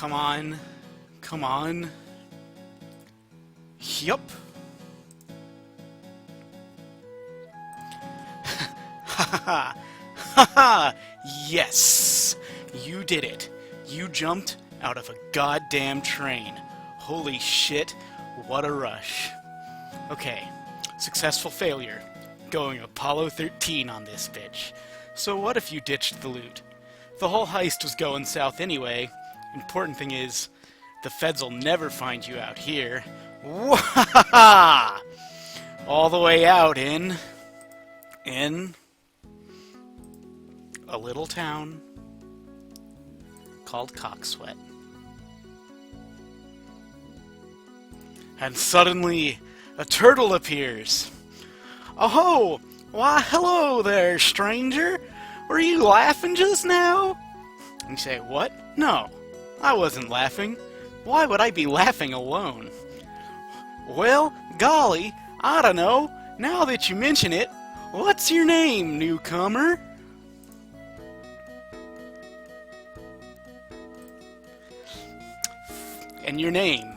Come on. Come on. Yup. Ha ha ha. Ha ha. Yes. You did it. You jumped out of a goddamn train. Holy shit. What a rush. Okay. Successful failure. Going Apollo 13 on this bitch. So what if you ditched the loot? The whole heist was going south anyway. Important thing is, the feds will never find you out here. Wahaha! All the way out in a little town called Coxwette. And suddenly, a turtle appears. Oh, why hello there, stranger. Were you laughing just now? And you say, what? No, I wasn't laughing. Why would I be laughing alone? Well, golly, I don't know. Now that you mention it, what's your name, newcomer? And your name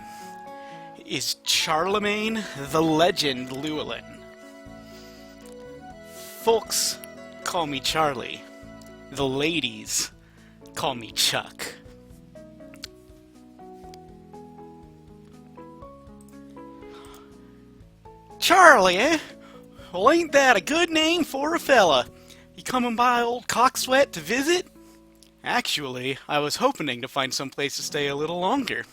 is Charlemagne the Legend Llewellyn. Folks call me Charlie. The ladies call me Chuck. Charlie, eh? Well, ain't that a good name for a fella? You coming by old Coxwette to visit? Actually, I was hoping to find some place to stay a little longer.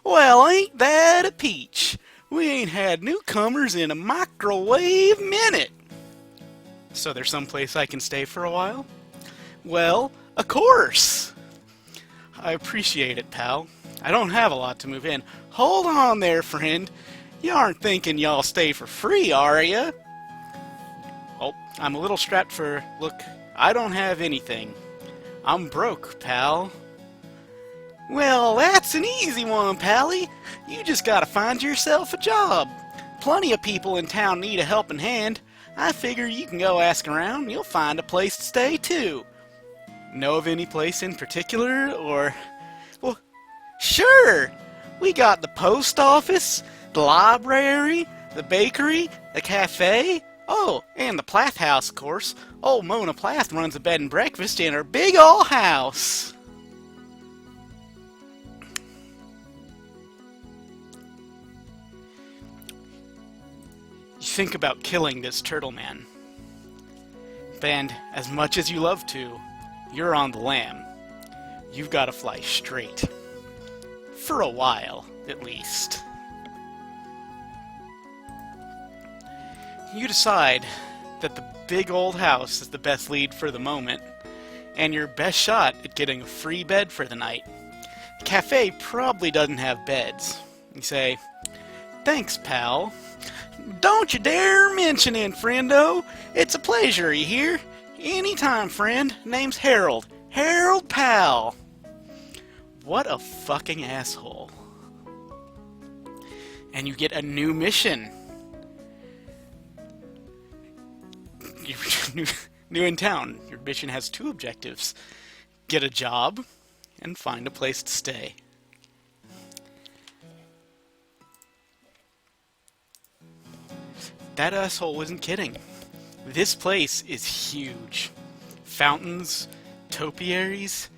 Well, ain't that a peach? We ain't had newcomers in a microwave minute. So there's some place I can stay for a while? Well, of course. I appreciate it, pal. I don't have a lot to move in. Hold on there, friend. You aren't thinking y'all stay for free, are ya? Oh, I'm a little strapped for... Look, I don't have anything. I'm broke, pal. Well, that's an easy one, pally. You just gotta find yourself a job. Plenty of people in town need a helping hand. I figure you can go ask around and you'll find a place to stay, too. Know of any place in particular, or... Well, sure! We got the post office, the library, the bakery, the cafe, oh, and the Plath house, of course. Old Mona Plath runs a bed and breakfast in her big ol' house. You think about killing this turtle man. And as much as you love to, you're on the lam. You've got to fly straight. For a while, at least. You decide that the big old house is the best lead for the moment, and your best shot at getting a free bed for the night. The cafe probably doesn't have beds. You say, thanks, pal. Don't you dare mention it, friendo. It's a pleasure, you hear? Anytime, friend. Name's Harold. Harold Pal. What a fucking asshole. And you get a new mission. You're new in town. Your mission has two objectives. Get a job and find a place to stay. That asshole wasn't kidding. This place is huge. Fountains, topiaries.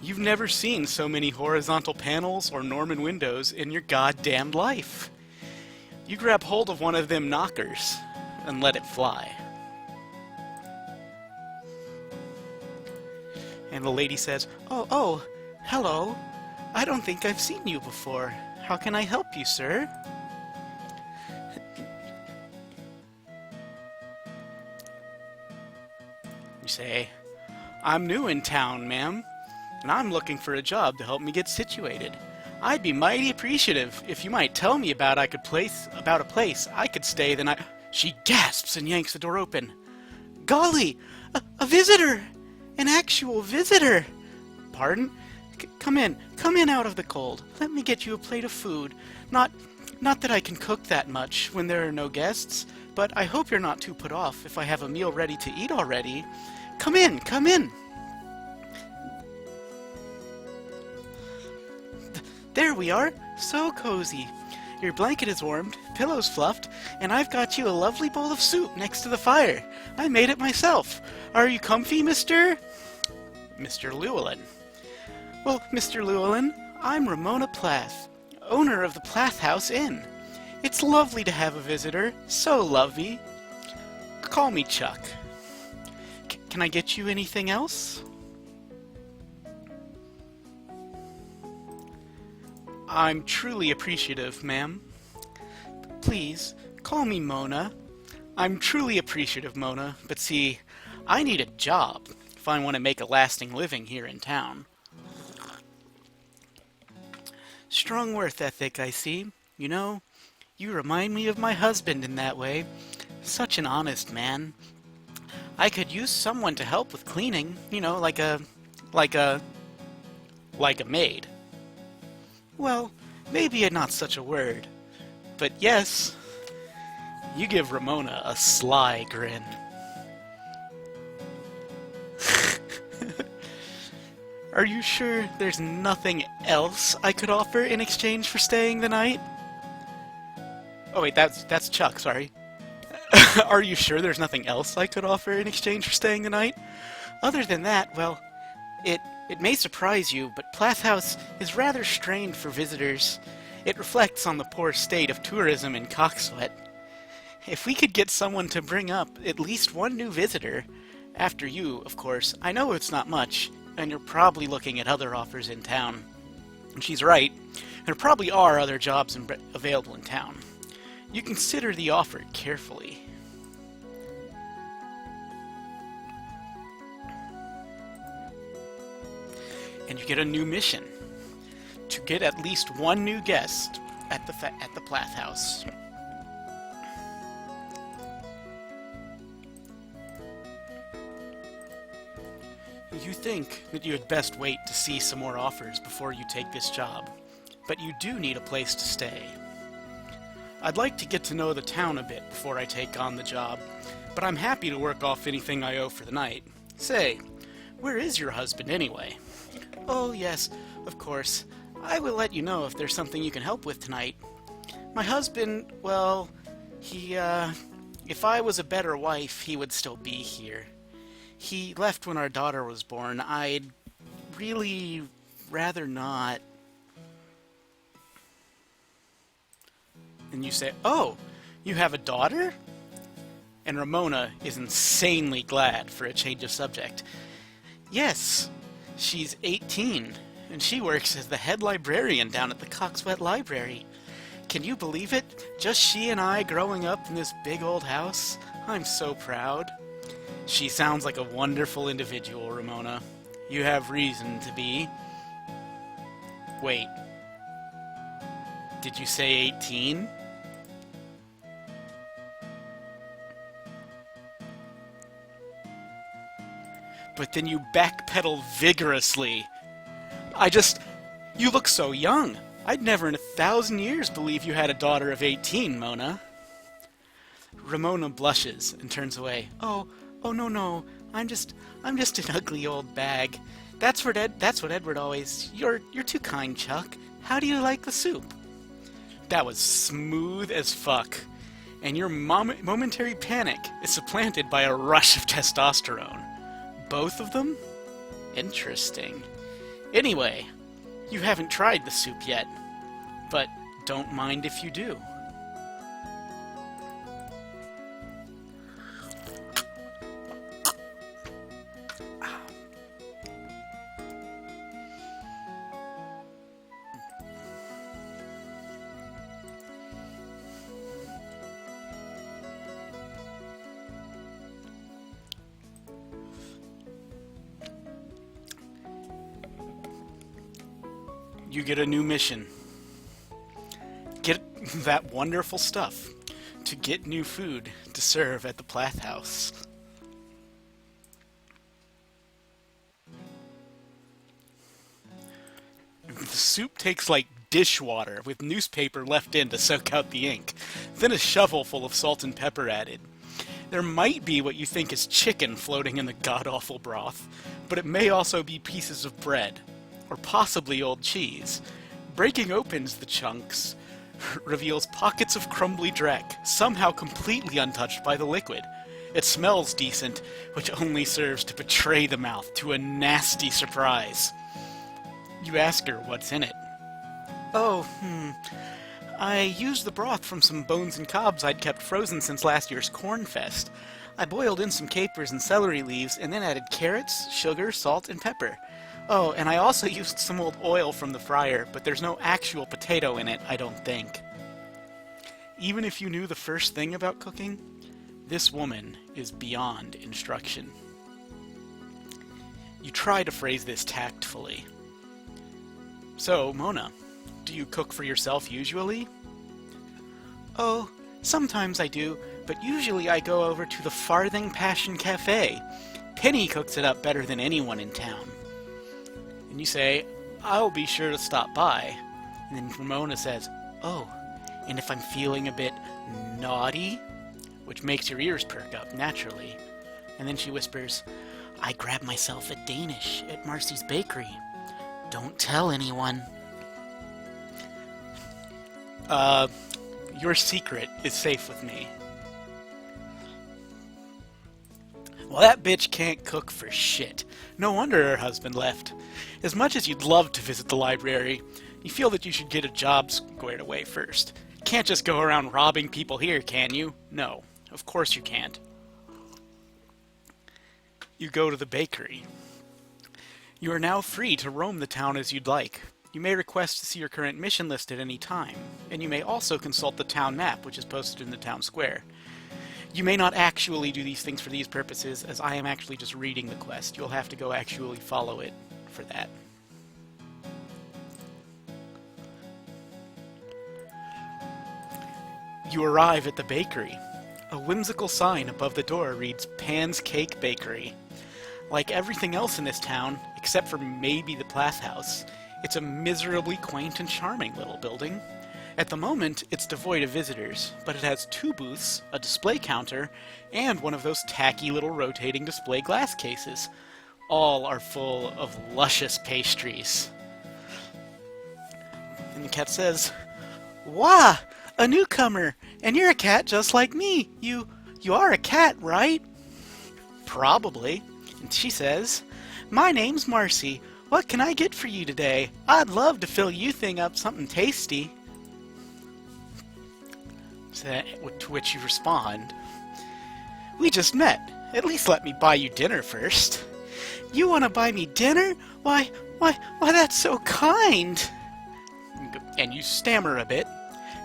You've never seen so many horizontal panels or Norman windows in your goddamn life. You grab hold of one of them knockers and let it fly. And the lady says, Oh, hello. I don't think I've seen you before. How can I help you, sir? You say, I'm new in town, ma'am, and I'm looking for a job to help me get situated. I'd be mighty appreciative if you might tell me about a place I could stay the night. She gasps and yanks the door open. Golly, a visitor! An actual visitor! Pardon? Come in out of the cold. Let me get you a plate of food. Not that I can cook that much when there are no guests, but I hope you're not too put off if I have a meal ready to eat already. Come in! There we are, so cozy. Your blanket is warmed, pillows fluffed, and I've got you a lovely bowl of soup next to the fire. I made it myself. Are you comfy, Mr. Llewellyn? Well, Mr. Llewellyn, I'm Ramona Plath, owner of the Plath House Inn. It's lovely to have a visitor, so lovely. Call me Chuck. Can I get you anything else? I'm truly appreciative, ma'am. Please, call me Mona. I'm truly appreciative, Mona, but see, I need a job if I want to make a lasting living here in town. Strong worth ethic, I see. You know, you remind me of my husband in that way. Such an honest man. I could use someone to help with cleaning, you know, like a maid. Well, maybe not such a word, but yes, you give Ramona a sly grin. Are you sure there's nothing else I could offer in exchange for staying the night? Oh wait, that's Chuck, sorry. Are you sure there's nothing else I could offer in exchange for staying the night? Other than that, well, it may surprise you, but Plath House is rather strained for visitors. It reflects on the poor state of tourism in Coxwette. If we could get someone to bring up at least one new visitor, after you, of course, I know it's not much, and you're probably looking at other offers in town. And she's right, there probably are other jobs available in town. You consider the offer carefully. And you get a new mission, to get at least one new guest at the Plath House. You think that you had best wait to see some more offers before you take this job, but you do need a place to stay. I'd like to get to know the town a bit before I take on the job, but I'm happy to work off anything I owe for the night. Say, where is your husband anyway? Oh yes, of course. I will let you know if there's something you can help with tonight. My husband, well, if I was a better wife, he would still be here. He left when our daughter was born. I'd really rather not. And you say, oh, you have a daughter? And Ramona is insanely glad for a change of subject. Yes, she's 18, and she works as the head librarian down at the Coxwette Library. Can you believe it? Just she and I growing up in this big old house? I'm so proud. She sounds like a wonderful individual, Ramona. You have reason to be. Wait. Did you say 18? But then you backpedal vigorously. You look so young. I'd never in 1,000 years believe you had a daughter of 18, Mona. Ramona blushes and turns away. Oh, no. I'm just an ugly old bag. That's what Edward always. You're too kind, Chuck. How do you like the soup? That was smooth as fuck. And your momentary panic is supplanted by a rush of testosterone. Both of them? Interesting. Anyway, you haven't tried the soup yet, but don't mind if you do. You get a new mission. Get that wonderful stuff to get new food to serve at the Plath House. The soup takes like dishwater with newspaper left in to soak out the ink, then a shovel full of salt and pepper added. There might be what you think is chicken floating in the god-awful broth, but it may also be pieces of bread, or possibly old cheese. Breaking open the chunks reveals pockets of crumbly dreck, somehow completely untouched by the liquid. It smells decent, which only serves to betray the mouth to a nasty surprise. You ask her what's in it. Oh, I used the broth from some bones and cobs I'd kept frozen since last year's corn fest. I boiled in some capers and celery leaves and then added carrots, sugar, salt, and pepper. Oh, and I also used some old oil from the fryer, but there's no actual potato in it, I don't think. Even if you knew the first thing about cooking, this woman is beyond instruction. You try to phrase this tactfully. So, Mona, do you cook for yourself usually? Oh, sometimes I do, but usually I go over to the Farthing Passion Cafe. Penny cooks it up better than anyone in town. And you say, I'll be sure to stop by. And then Ramona says, oh, and if I'm feeling a bit naughty, which makes your ears perk up naturally. And then she whispers, I grabbed myself a Danish at Marcy's Bakery. Don't tell anyone. Your secret is safe with me. Well, that bitch can't cook for shit. No wonder her husband left. As much as you'd love to visit the library, you feel that you should get a job squared away first. You can't just go around robbing people here, can you? No, of course you can't. You go to the bakery. You are now free to roam the town as you'd like. You may request to see your current mission list at any time, and you may also consult the town map, which is posted in the town square. You may not actually do these things for these purposes, as I am actually just reading the quest. You'll have to go actually follow it for that. You arrive at the bakery. A whimsical sign above the door reads Pan's Cake Bakery. Like everything else in this town, except for maybe the Plath House, it's a miserably quaint and charming little building. At the moment, it's devoid of visitors, but it has 2 booths, a display counter, and one of those tacky little rotating display glass cases. All are full of luscious pastries. And the cat says, Wah! A newcomer! And you're a cat just like me! You are a cat, right? Probably. And she says, My name's Marcy. What can I get for you today? I'd love to fill you thing up something tasty. To which you respond, We just met. At least let me buy you dinner first. You want to buy me dinner? Why, that's so kind. And you stammer a bit,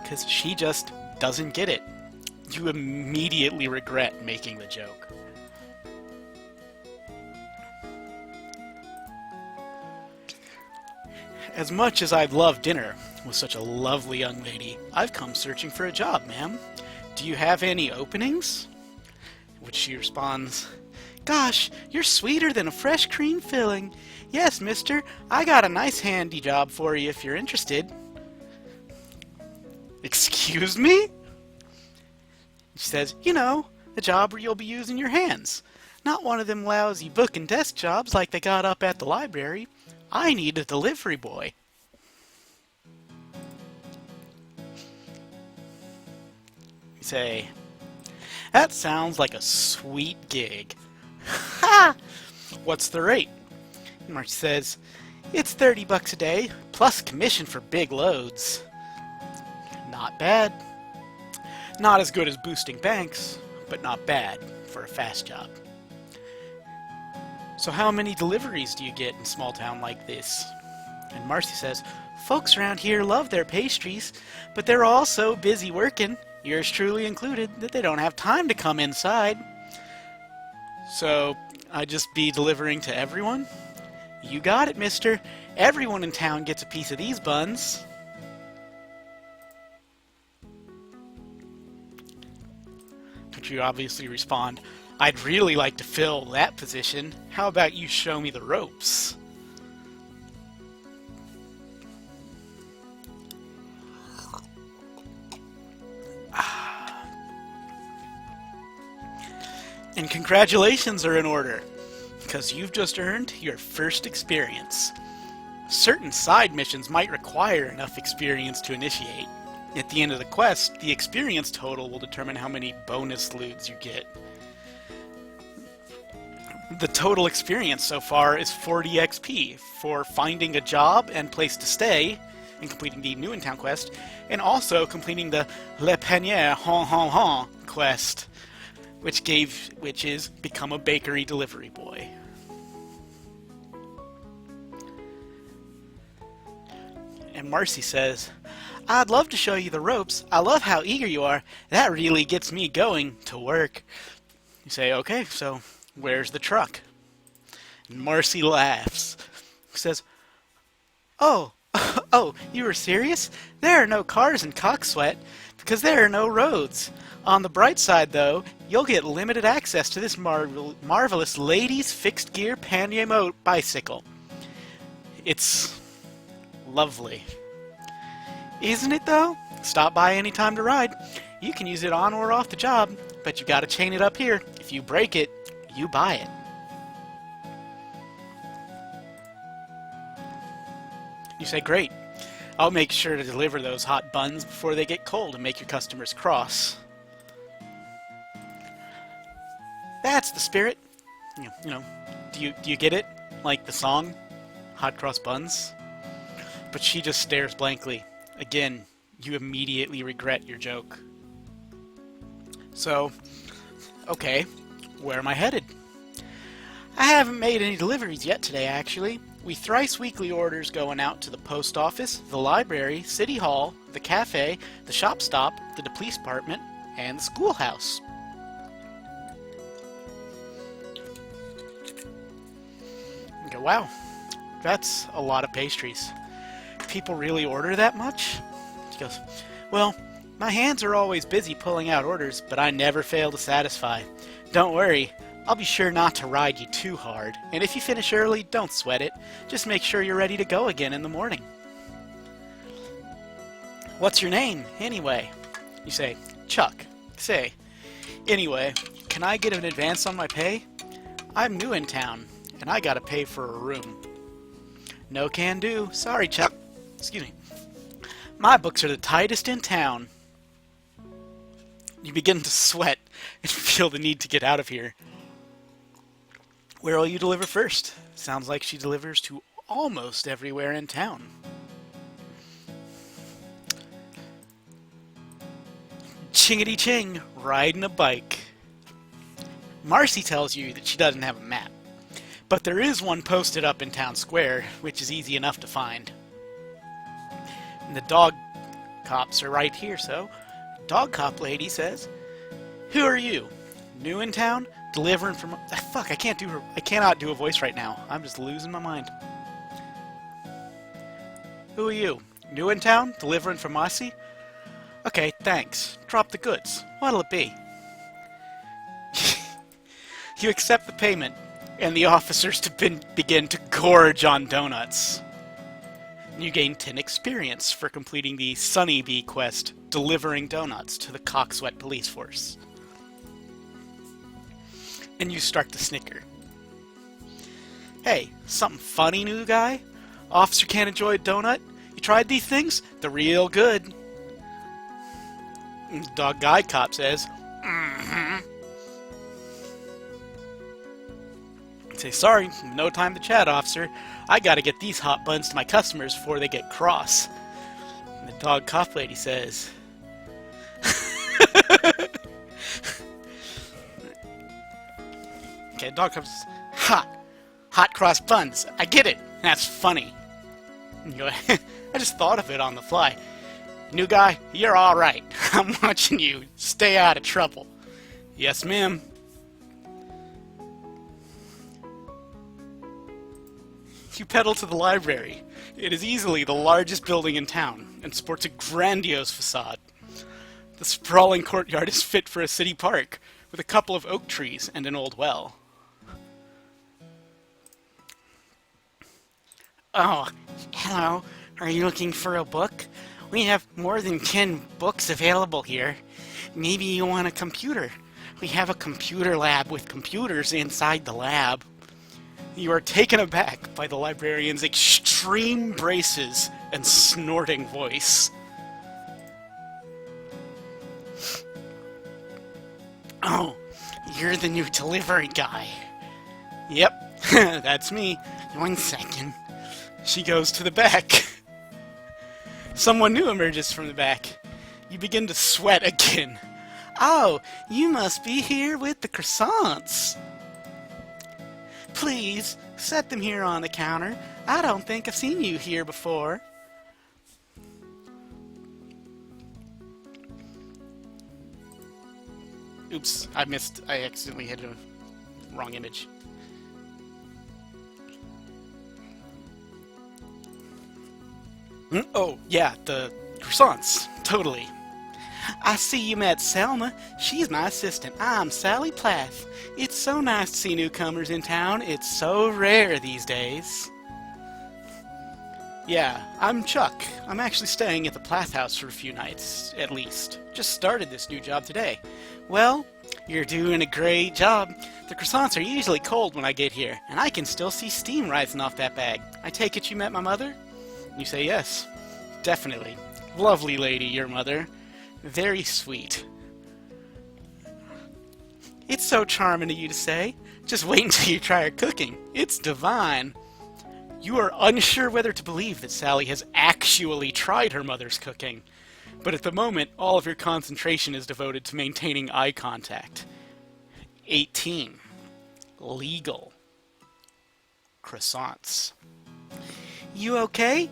because she just doesn't get it. You immediately regret making the joke. As much as I'd love dinner with such a lovely young lady, I've come searching for a job, ma'am. Do you have any openings? Which she responds, Gosh, you're sweeter than a fresh cream filling. Yes, mister, I got a nice handy job for you if you're interested. Excuse me? She says, You know, a job where you'll be using your hands. Not one of them lousy book and desk jobs like they got up at the library. I need a delivery boy. You say, That sounds like a sweet gig. Ha! What's the rate? March says, It's $30 a day, plus commission for big loads. Not bad. Not as good as boosting banks, but not bad for a fast job. So how many deliveries do you get in a small town like this? And Marcy says, Folks around here love their pastries, but they're all so busy working, yours truly included, that they don't have time to come inside. So, I just be delivering to everyone? You got it, mister. Everyone in town gets a piece of these buns. But you obviously respond, I'd really like to fill that position. How about you show me the ropes? And congratulations are in order, because you've just earned your first experience. Certain side missions might require enough experience to initiate. At the end of the quest, the experience total will determine how many bonus loots you get. The total experience so far is 40 XP for finding a job and place to stay, and completing the New in Town quest, and also completing the Le Panier Hon Hon Hon quest, which is become a bakery delivery boy. And Marcy says, I'd love to show you the ropes. I love how eager you are. That really gets me going to work. You say, okay, so where's the truck? And Marcy laughs. Says, oh, you were serious? There are no cars in Coxwette because there are no roads. On the bright side, though, you'll get limited access to this marvelous ladies' fixed-gear pannier bicycle. It's lovely. Isn't it, though? Stop by any time to ride. You can use it on or off the job, but you gotta chain it up here. If you break it, you buy it. You say, great. I'll make sure to deliver those hot buns before they get cold and make your customers cross. That's the spirit. You know, do you get it? Like the song, Hot Cross Buns? But she just stares blankly. Again, you immediately regret your joke. So, okay, where am I headed? I haven't made any deliveries yet today, actually. We thrice weekly orders going out to the post office, the library, city hall, the cafe, the shop stop, the police department, and the schoolhouse. Okay, wow, that's a lot of pastries. People really order that much? She goes, well, my hands are always busy pulling out orders, but I never fail to satisfy. Don't worry, I'll be sure not to ride you too hard, and if you finish early, don't sweat it. Just make sure you're ready to go again in the morning. What's your name, anyway? You say, Chuck. Say, anyway, can I get an advance on my pay? I'm new in town, and I gotta pay for a room. No can do. Sorry, Chuck. Excuse me. My books are the tightest in town. You begin to sweat and feel the need to get out of here. Where will you deliver first? Sounds like she delivers to almost everywhere in town. Chingity ching, riding a bike. Marcy tells you that she doesn't have a map, but there is one posted up in town square, which is easy enough to find. And the dog cops are right here, so dog cop lady says, who are you? New in town? Delivering from... Fuck, I cannot do a voice right now. I'm just losing my mind. Who are you? New in town? Delivering from Marcy? Okay, thanks. Drop the goods. What'll it be? You accept the payment, and the officers begin to gorge on donuts. You gain 10 experience for completing the Sunny Bee quest, delivering donuts to the Coxwette police force. And you start to snicker. Hey, something funny, new guy? Officer can't enjoy a donut? You tried these things? They're real good. And the dog guide cop says, mm-hmm. Say, sorry, no time to chat, officer. I gotta get these hot buns to my customers before they get cross. And the dog cop lady says, okay, dog cop says, hot cross buns. I get it. That's funny. And you go, I just thought of it on the fly. New guy, you're all right. I'm watching you. Stay out of trouble. Yes, ma'am. You pedal to the library. It is easily the largest building in town and sports a grandiose facade. The sprawling courtyard is fit for a city park with a couple of oak trees and an old well. Oh, hello. Are you looking for a book? We have more than 10 books available here. Maybe you want a computer. We have a computer lab with computers inside the lab. You are taken aback by the librarian's extreme extreme braces and snorting voice. Oh, you're the new delivery guy. Yep, that's me. 1 second. She goes to the back. Someone new emerges from the back. You begin to sweat again. Oh, you must be here with the croissants. Please, set them here on the counter. I don't think I've seen you here before. Oops, I accidentally hit a wrong image. Oh, yeah, the croissants. Totally. I see you met Selma. She's my assistant. I'm Sally Plath. It's so nice to see newcomers in town. It's so rare these days. Yeah, I'm Chuck. I'm actually staying at the Plath house for a few nights, at least. Just started this new job today. Well, you're doing a great job. The croissants are usually cold when I get here, and I can still see steam rising off that bag. I take it you met my mother? You say yes. Definitely. Lovely lady, your mother. Very sweet. It's so charming of you to say. Just wait until you try her cooking. It's divine. You are unsure whether to believe that Sally has actually tried her mother's cooking. But at the moment, all of your concentration is devoted to maintaining eye contact. 18. Legal. Croissants. You okay?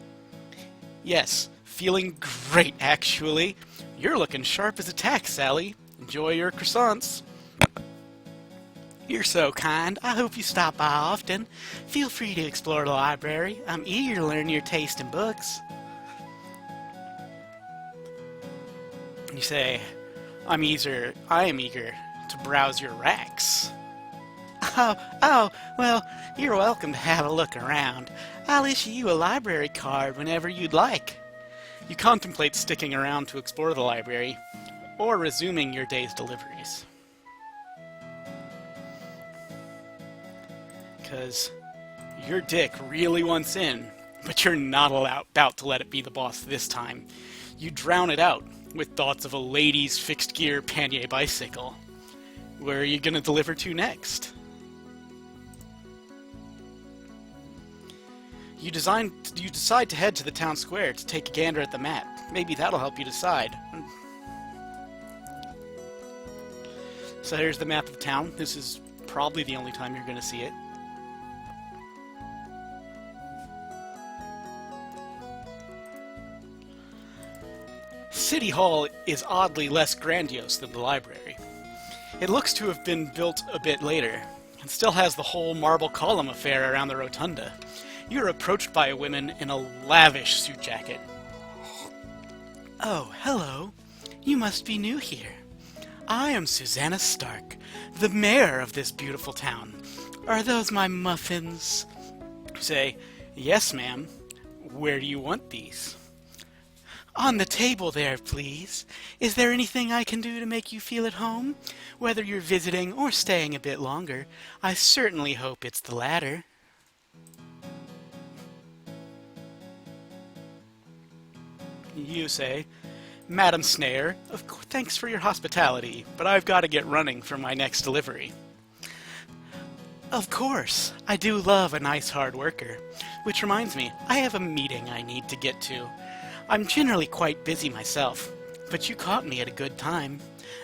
Yes, feeling great, actually. You're looking sharp as a tack, Sally. Enjoy your croissants. You're so kind. I hope you stop by often. Feel free to explore the library. I'm eager to learn your taste in books. You say, I am eager to browse your racks. Oh, well, you're welcome to have a look around. I'll issue you a library card whenever you'd like. You contemplate sticking around to explore the library, or resuming your day's deliveries. Because your dick really wants in, but you're not about to let it be the boss this time. You drown it out with thoughts of a lady's fixed-gear pannier bicycle. Where are you going to deliver to next? You decide to head to the town square to take a gander at the map. Maybe that'll help you decide. So here's the map of town. This is probably the only time you're going to see it. City Hall is oddly less grandiose than the library. It looks to have been built a bit later, and still has the whole marble column affair around the rotunda. You're approached by a woman in a lavish suit jacket. Oh, hello. You must be new here. I am Susanna Stark, the mayor of this beautiful town. Are those my muffins? Say, yes, ma'am. Where do you want these? On the table there, please. Is there anything I can do to make you feel at home? Whether you're visiting or staying a bit longer, I certainly hope it's the latter. You say, Madam Snayer, thanks for your hospitality, but I've got to get running for my next delivery. Of course, I do love a nice hard worker. Which reminds me, I have a meeting I need to get to. I'm generally quite busy myself, but you caught me at a good time.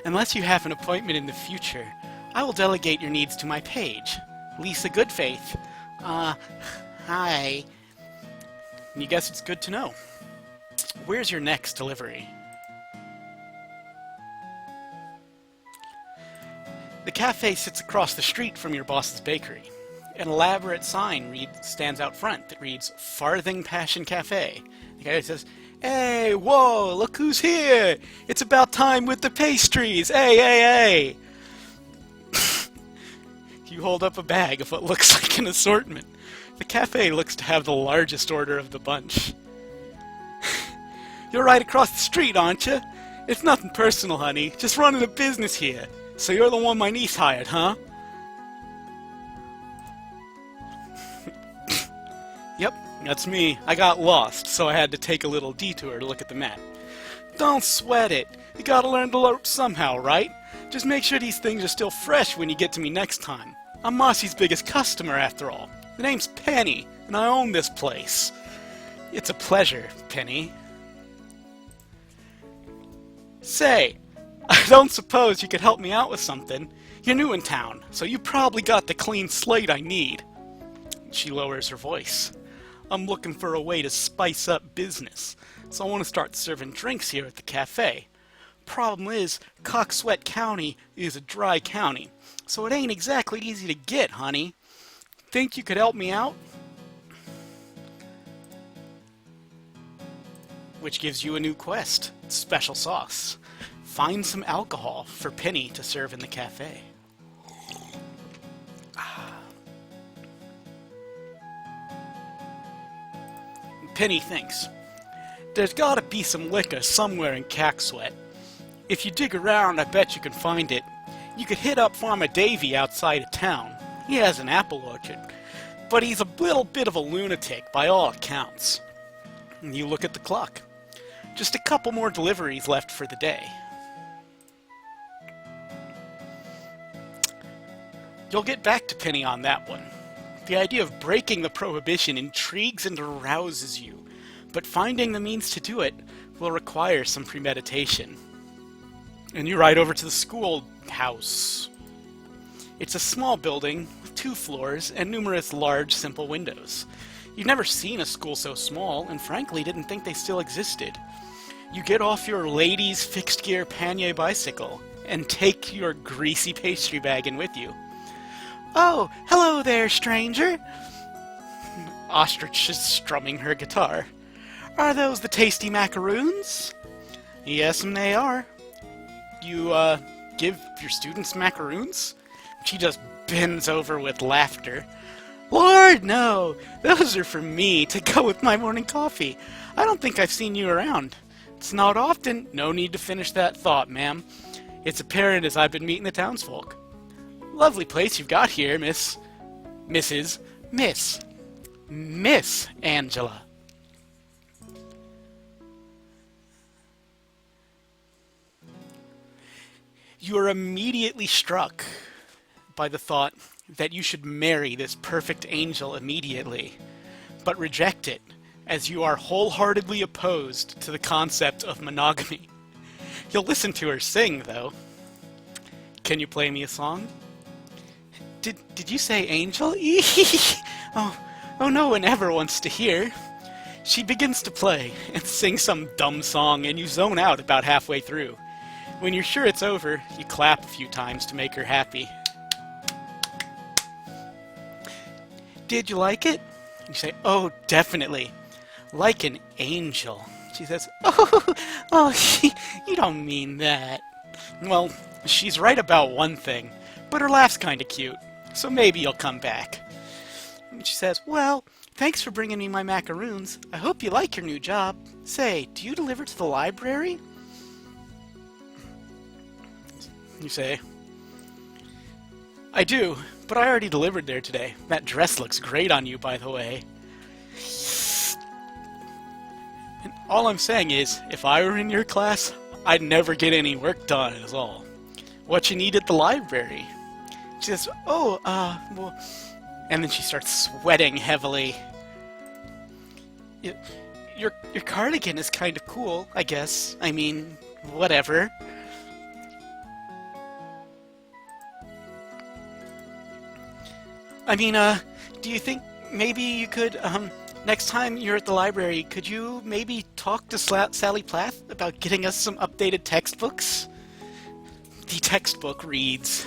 Unless you have an appointment in the future, I will delegate your needs to my page, Lisa Goodfaith. Hi. You guess it's good to know. Where's your next delivery? The cafe sits across the street from your boss's bakery. An elaborate sign stands out front that reads Farthing Passion Cafe. The guy says, "Hey, whoa, look who's here! It's about time with the pastries! Hey! You hold up a bag of what looks like an assortment. The cafe looks to have the largest order of the bunch. You're right across the street, aren't you? It's nothing personal, honey. Just running a business here. So you're the one my niece hired, huh? Yep, That's me. I got lost, so I had to take a little detour to look at the map. Don't sweat it. You gotta learn to load somehow, right? Just make sure these things are still fresh when you get to me next time. I'm Mossy's biggest customer, after all. The name's Penny, and I own this place. It's a pleasure, Penny. Say, I don't suppose you could help me out with something. You're new in town, so you probably got the clean slate I need. She lowers her voice. I'm looking for a way to spice up business, so I want to start serving drinks here at the cafe. Problem is, Coxwette County is a dry county, so it ain't exactly easy to get, honey. Think you could help me out? Which gives you a new quest, special sauce. Find some alcohol for Penny to serve in the cafe. Penny thinks, there's gotta be some liquor somewhere in Coxwette. If you dig around, I bet you can find it. You could hit up Farmer Davy outside of town. He has an apple orchard, but he's a little bit of a lunatic by all accounts. And you look at the clock. Just a couple more deliveries left for the day. You'll get back to Penny on that one. The idea of breaking the prohibition intrigues and arouses you, but finding the means to do it will require some premeditation. And you ride over to the schoolhouse. It's a small building with 2 floors and numerous large, simple windows. You've never seen a school so small, and frankly didn't think they still existed. You get off your lady's fixed-gear pannier bicycle and take your greasy pastry bag in with you. Oh, hello there, stranger. Ostrich is strumming her guitar. Are those the tasty macaroons? Yes, they are. You, give your students macaroons? She just bends over with laughter. Lord, no! Those are for me, to go with my morning coffee. I don't think I've seen you around. It's not often. No need to finish that thought, ma'am. It's apparent as I've been meeting the townsfolk. Lovely place you've got here, Miss Angela. You are immediately struck by the thought that you should marry this perfect angel immediately, but reject it, as you are wholeheartedly opposed to the concept of monogamy. You'll listen to her sing, though. Can you play me a song? Did you say angel? Oh, no one ever wants to hear. She begins to play and sing some dumb song, and you zone out about halfway through. When you're sure it's over, you clap a few times to make her happy. Did you like it? You say, oh, definitely. Like an angel. She says, you don't mean that. Well, she's right about one thing, but her laugh's kinda cute, so maybe you'll come back. And she says, well, thanks for bringing me my macaroons. I hope you like your new job. Say, do you deliver to the library? You say, I do, but I already delivered there today. That dress looks great on you, by the way. And all I'm saying is, if I were in your class, I'd never get any work done is all. What you need at the library? She says, well... And then she starts sweating heavily. Your cardigan is kind of cool, I guess. I mean, whatever. I mean, do you think maybe you could, next time you're at the library, could you maybe talk to Sally Plath about getting us some updated textbooks? The textbook reads,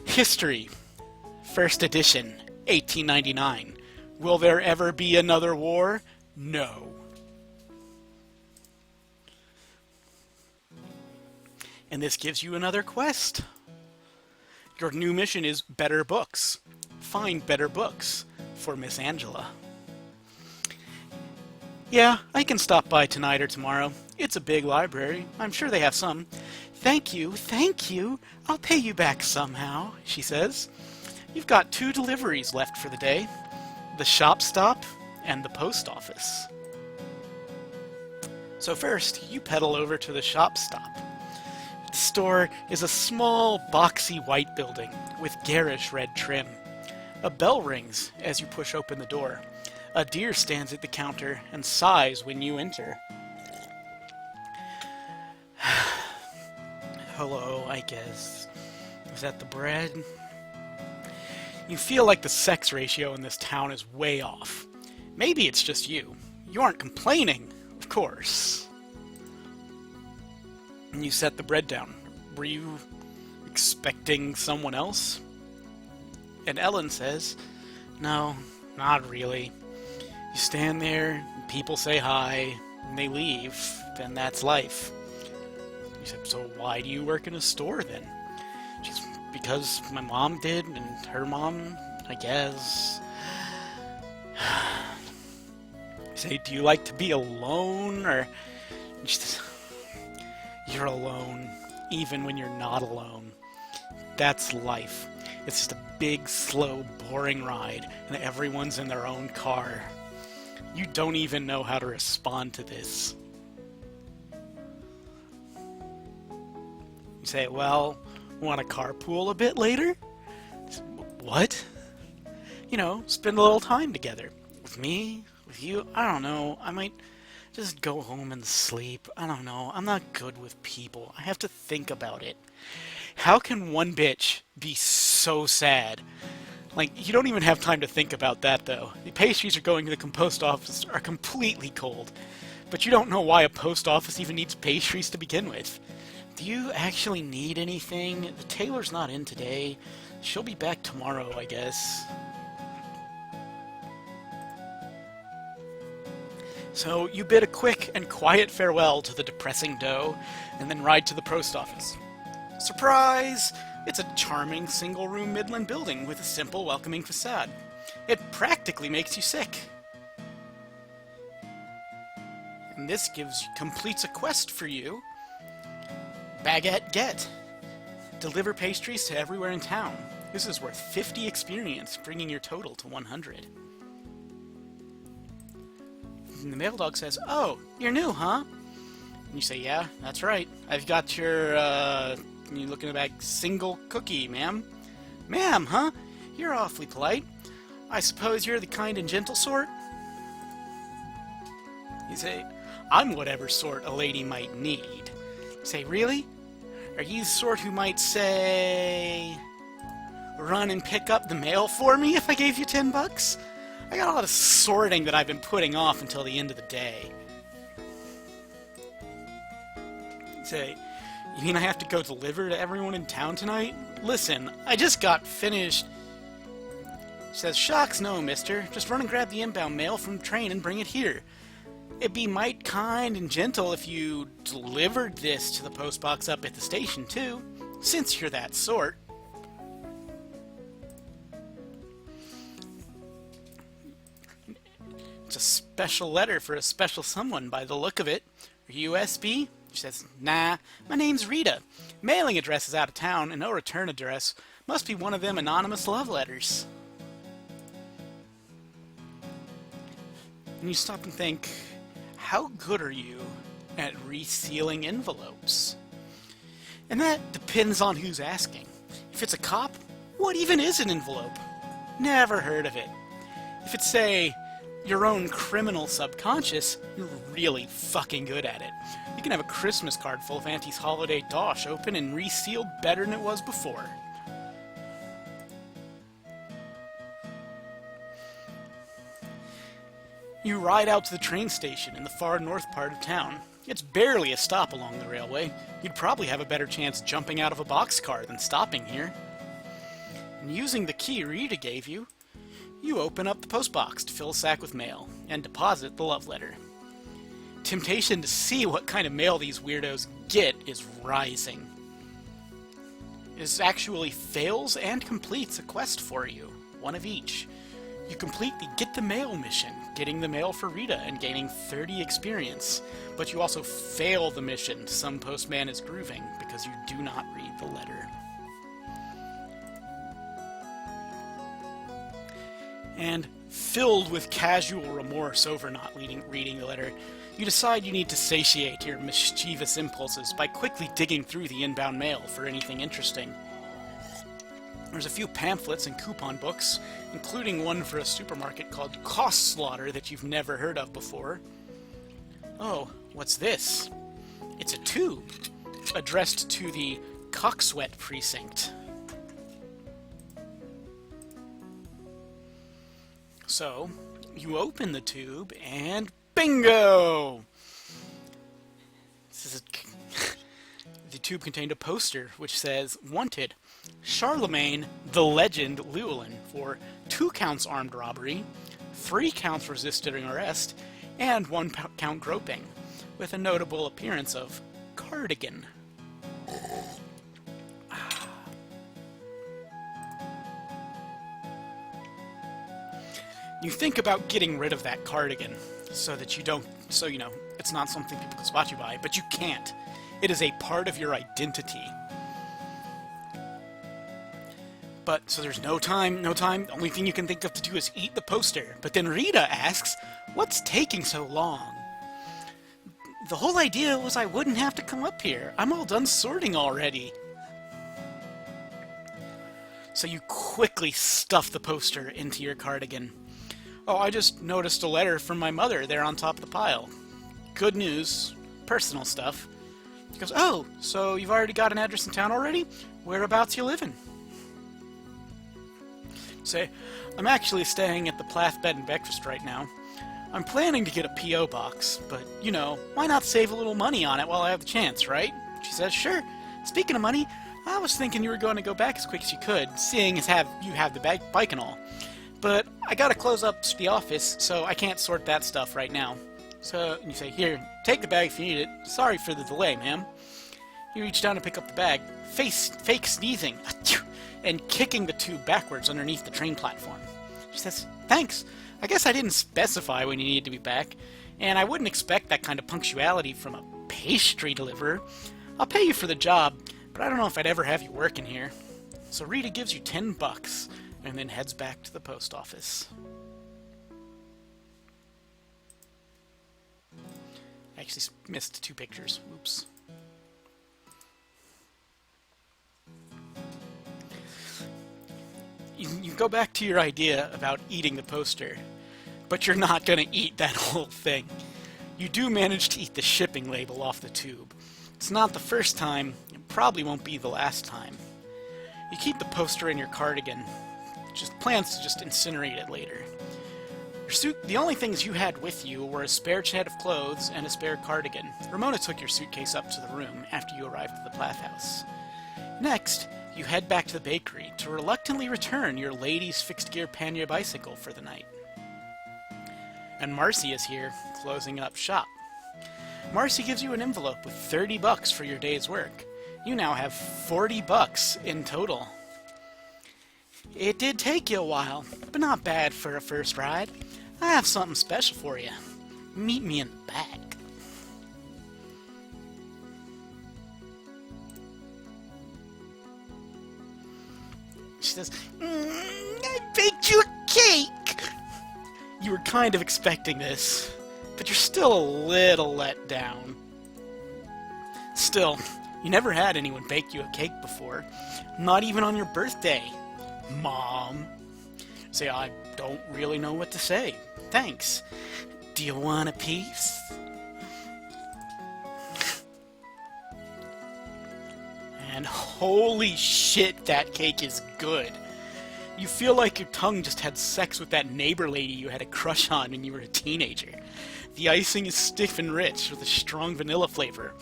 History, First Edition, 1899. Will there ever be another war? No. And this gives you another quest. Your new mission is better books. Find better books for Miss Angela. Yeah, I can stop by tonight or tomorrow. It's a big library. I'm sure they have some. Thank you. I'll pay you back somehow, she says. You've got 2 deliveries left for the day. The shop stop and the post office. So first, you pedal over to the shop stop. The store is a small, boxy white building with garish red trim. A bell rings as you push open the door. A deer stands at the counter and sighs when you enter. Hello, I guess. Is that the bread? You feel like the sex ratio in this town is way off. Maybe it's just you. You aren't complaining, of course. And you set the bread down. Were you expecting someone else? And Ellen says, no, not really. You stand there, and people say hi, and they leave, and that's life. You said, so why do you work in a store then? She's, because my mom did, and her mom, I guess. You say, do you like to be alone, or... She says, you're alone, even when you're not alone. That's life. It's just a big, slow, boring ride, and everyone's in their own car. You don't even know how to respond to this. You say, well, want to carpool a bit later? What? You know, spend a little time together. With me? With you? I don't know. I might just go home and sleep. I don't know. I'm not good with people. I have to think about it. How can one bitch be so sad? Like, you don't even have time to think about that, though. The pastries are going to the post office are completely cold. But you don't know why a post office even needs pastries to begin with. Do you actually need anything? The tailor's not in today. She'll be back tomorrow, I guess. So you bid a quick and quiet farewell to the depressing dough, and then ride to the post office. Surprise! It's a charming single-room Midland building with a simple, welcoming facade. It practically makes you sick. And this completes a quest for you. Baguette Get. Deliver pastries to everywhere in town. This is worth 50 experience, bringing your total to 100. And the mail dog says, oh, you're new, huh? And you say, yeah, that's right. I've got your, you look in the bag, single cookie, ma'am. Ma'am, huh? You're awfully polite. I suppose you're the kind and gentle sort? You say, I'm whatever sort a lady might need. You say, really? Are you the sort who might say, run and pick up the mail for me if I gave you $10? I got a lot of sorting that I've been putting off until the end of the day. You say, you mean I have to go deliver to everyone in town tonight? Listen, I just got finished. She says, shucks, no, mister. Just run and grab the inbound mail from the train and bring it here. It'd be might kind and gentle if you delivered this to the post box up at the station, too, since you're that sort. It's a special letter for a special someone by the look of it. USB? She says, nah, my name's Rita. Mailing address is out of town, and no return address. Must be one of them anonymous love letters. And you stop and think, how good are you at resealing envelopes? And that depends on who's asking. If it's a cop, what even is an envelope? Never heard of it. If it's, say, your own criminal subconscious, you're really fucking good at it. You can have a Christmas card full of Auntie's holiday dosh open and resealed better than it was before. You ride out to the train station in the far north part of town. It's barely a stop along the railway. You'd probably have a better chance jumping out of a boxcar than stopping here. And using the key Rita gave you, you open up the postbox to fill a sack with mail and deposit the love letter. Temptation to see what kind of mail these weirdos get is rising. This actually fails and completes a quest for you, one of each. You complete the Get the Mail mission, getting the mail for Rita and gaining 30 experience, but you also fail the mission, Some Postman is Grooving, because you do not read the letter. And Filled with casual remorse over not reading the letter, you decide you need to satiate your mischievous impulses by quickly digging through the inbound mail for anything interesting. There's a few pamphlets and coupon books, including one for a supermarket called Cost Slaughter that you've never heard of before. Oh, what's this? It's a tube, addressed to the Coxwette precinct. So, you open the tube, and bingo! The tube contained a poster which says, "Wanted, Charlemagne the Legend Llewellyn for 2 counts armed robbery, 3 counts resisting arrest, and 1 count groping, with a notable appearance of cardigan." You think about getting rid of that cardigan so that it's not something people can spot you by, but you can't. It is a part of your identity. But, so there's no time. The only thing you can think of to do is eat the poster. But then Rita asks, "What's taking so long?" "The whole idea was I wouldn't have to come up here. I'm all done sorting already." So you quickly stuff the poster into your cardigan. "Oh, I just noticed a letter from my mother there on top of the pile. Good news. Personal stuff." He goes, "Oh, so you've already got an address in town already? Whereabouts you living?" Say, "I'm actually staying at the Plath Bed and Breakfast right now. I'm planning to get a P.O. box, but, why not save a little money on it while I have the chance, right?" She says, "Sure. Speaking of money, I was thinking you were going to go back as quick as you could, seeing as you have the bike and all. But I gotta close up the office, so I can't sort that stuff right now." So you say, "Here, take the bag if you need it. Sorry for the delay, ma'am." You reach down to pick up the bag, fake sneezing, and kicking the tube backwards underneath the train platform. She says, "Thanks. I guess I didn't specify when you needed to be back, and I wouldn't expect that kind of punctuality from a pastry deliverer. I'll pay you for the job, but I don't know if I'd ever have you working here." So Rita gives you $10 and then heads back to the post office. I actually missed 2 pictures. Oops. You go back to your idea about eating the poster, but you're not going to eat that whole thing. You do manage to eat the shipping label off the tube. It's not the first time, it probably won't be the last time. You keep the poster in your cardigan, plans to just incinerate it later. Your suit, the only things you had with you were a spare set of clothes and a spare cardigan. Ramona took your suitcase up to the room after you arrived at the Plath house. Next, you head back to the bakery to reluctantly return your lady's fixed-gear pannier bicycle for the night. And Marcy is here, closing up shop. Marcy gives you an envelope with $30 for your day's work. You now have $40 in total. "It did take you a while, but not bad for a first ride. I have something special for you. Meet me in the back." She says, "I baked you a cake!" You were kind of expecting this, but you're still a little let down. Still, you never had anyone bake you a cake before, not even on your birthday. "Mom." Say, "I don't really know what to say. Thanks. Do you want a piece?" And holy shit, that cake is good. You feel like your tongue just had sex with that neighbor lady you had a crush on when you were a teenager. The icing is stiff and rich with a strong vanilla flavor,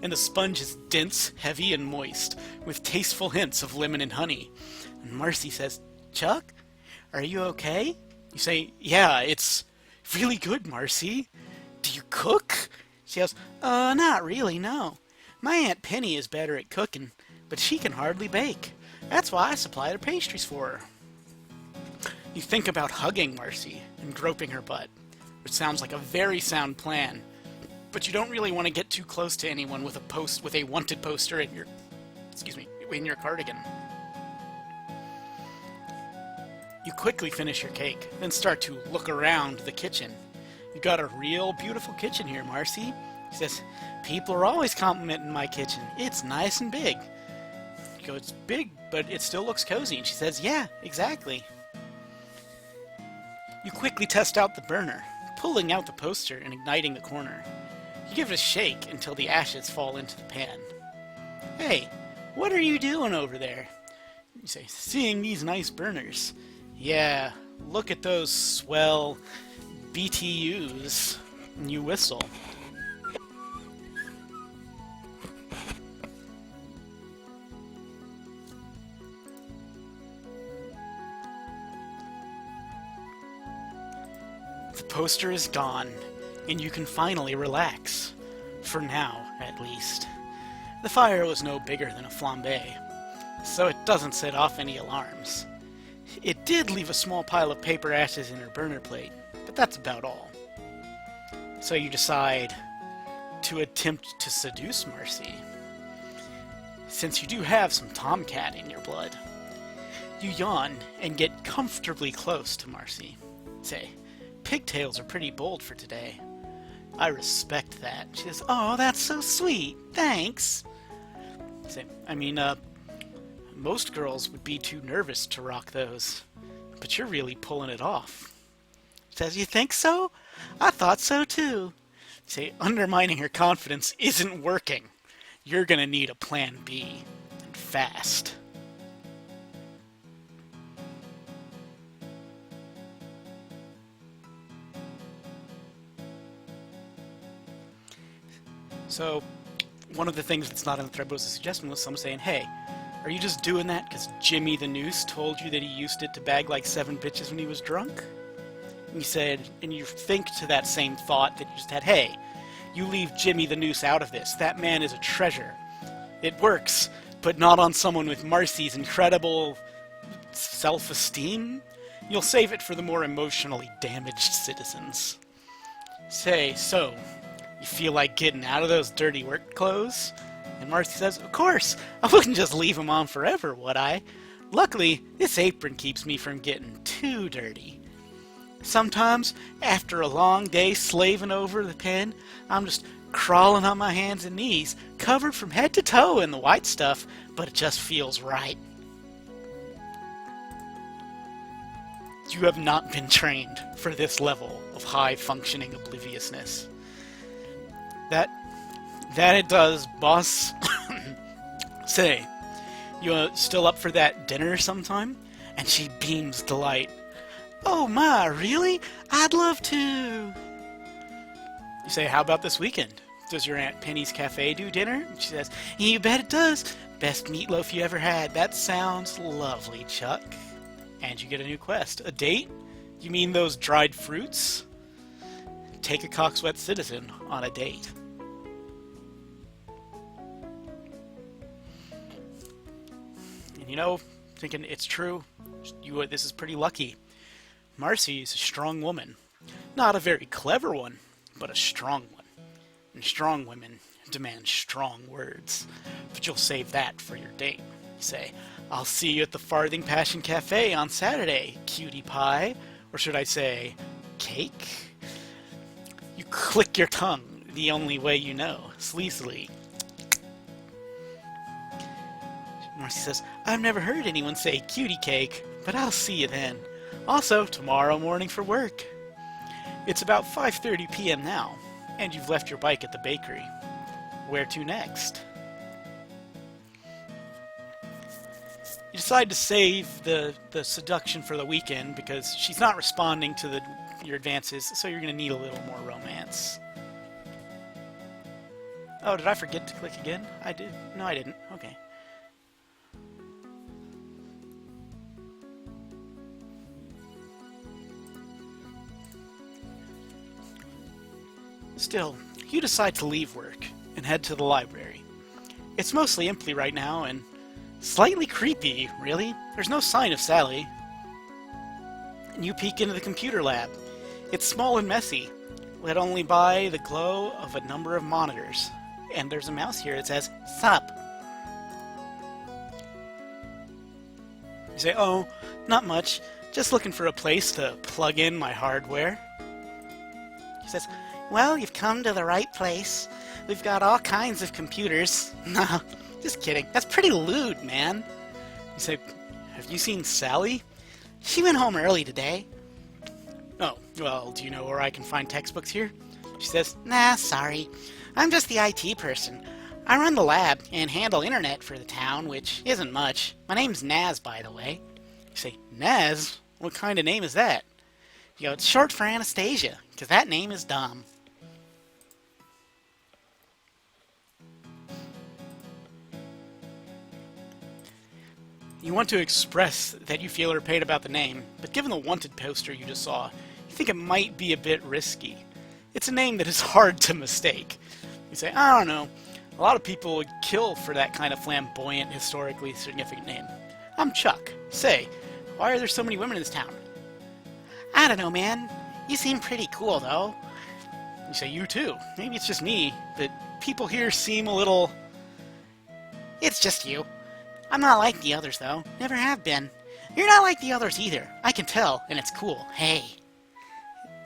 and the sponge is dense, heavy, and moist, with tasteful hints of lemon and honey. And Marcy says, "Chuck, are you okay?" You say, "Yeah, it's really good, Marcy. Do you cook?" She goes, Not really, no. My Aunt Penny is better at cooking, but she can hardly bake. That's why I supply her pastries for her." You think about hugging Marcy and groping her butt, which sounds like a very sound plan, but you don't really want to get too close to anyone with a wanted poster in your cardigan. You quickly finish your cake, then start to look around the kitchen. You got a real beautiful kitchen here, Marcy. She says, people are always complimenting my kitchen. It's nice and big. You go, it's big, but it still looks cozy. And she says, yeah, exactly. You quickly test out the burner, pulling out the poster and igniting the corner. You give it a shake until the ashes fall into the pan. Hey, what are you doing over there? You say, seeing these nice burners. Yeah, look at those swell BTUs. And you whistle. The poster is gone, and you can finally relax. For now, at least. The fire was no bigger than a flambe, so it doesn't set off any alarms. It did leave a small pile of paper ashes in her burner plate, but that's about all. So you decide to attempt to seduce Marcy. Since you do have some tomcat in your blood, you yawn and get comfortably close to Marcy. Say, pigtails are pretty bold for today. I respect that. She says, oh, that's so sweet. Thanks. Say, most girls would be too nervous to rock those, but you're really pulling it off. Says, you think so? I thought so too. Say, undermining her confidence isn't working. You're gonna need a plan B, and fast. So, one of the things that's not in the thread was a suggestion was someone saying, hey, are you just doing that because Jimmy the Noose told you that he used it to bag like 7 bitches when he was drunk? And you said, and you think to that same thought that you just had, hey, you leave Jimmy the Noose out of this. That man is a treasure. It works, but not on someone with Marcy's incredible self-esteem. You'll save it for the more emotionally damaged citizens. Say, so, you feel like getting out of those dirty work clothes? And Marcy says, of course, I wouldn't just leave them on forever, would I? Luckily, this apron keeps me from getting too dirty. Sometimes, after a long day slaving over the pen, I'm just crawling on my hands and knees, covered from head to toe in the white stuff, but it just feels right. You have not been trained for this level of high-functioning obliviousness. That it does, boss. Say, you still up for that dinner sometime? And she beams delight. Oh my, really? I'd love to. You say, how about this weekend? Does your Aunt Penny's Cafe do dinner? She says, you bet it does. Best meatloaf you ever had. That sounds lovely, Chuck. And you get a new quest. A date? You mean those dried fruits? Take a Coxwette citizen on a date. And you know, thinking it's true, this is pretty lucky. Marcy is a strong woman. Not a very clever one, but a strong one. And strong women demand strong words. But you'll save that for your date. Say, I'll see you at the Farthing Passion Cafe on Saturday, cutie pie. Or should I say, cake? You click your tongue the only way you know, sleazily. Marcy says, I've never heard anyone say cutie cake, but I'll see you then. Also, tomorrow morning for work. It's about 5:30 p.m. now, and you've left your bike at the bakery. Where to next? You decide to save the seduction for the weekend because she's not responding to your advances, so you're going to need a little more romance. Oh, did I forget to click again? I did. No, I didn't. Okay. Still, you decide to leave work and head to the library. It's mostly empty right now and slightly creepy, really. There's no sign of Sally. And you peek into the computer lab. It's small and messy, lit only by the glow of a number of monitors. And there's a mouse here that says, Sup. You say, oh, not much. Just looking for a place to plug in my hardware. She says, well, you've come to the right place. We've got all kinds of computers. No, just kidding. That's pretty lewd, man. You say, have you seen Sally? She went home early today. Oh, well, do you know where I can find textbooks here? She says, nah, sorry. I'm just the IT person. I run the lab and handle internet for the town, which isn't much. My name's Naz, by the way. You say, Naz? What kind of name is that? You go, it's short for Anastasia, because that name is dumb. You want to express that you feel irritated about the name, but given the wanted poster you just saw, you think it might be a bit risky. It's a name that is hard to mistake. You say, I don't know, a lot of people would kill for that kind of flamboyant, historically significant name. I'm Chuck. Say, why are there so many women in this town? I don't know, man. You seem pretty cool, though. You say, you too. Maybe it's just me, but people here seem a little... It's just you. I'm not like the others, though. Never have been. You're not like the others either. I can tell, and it's cool. Hey,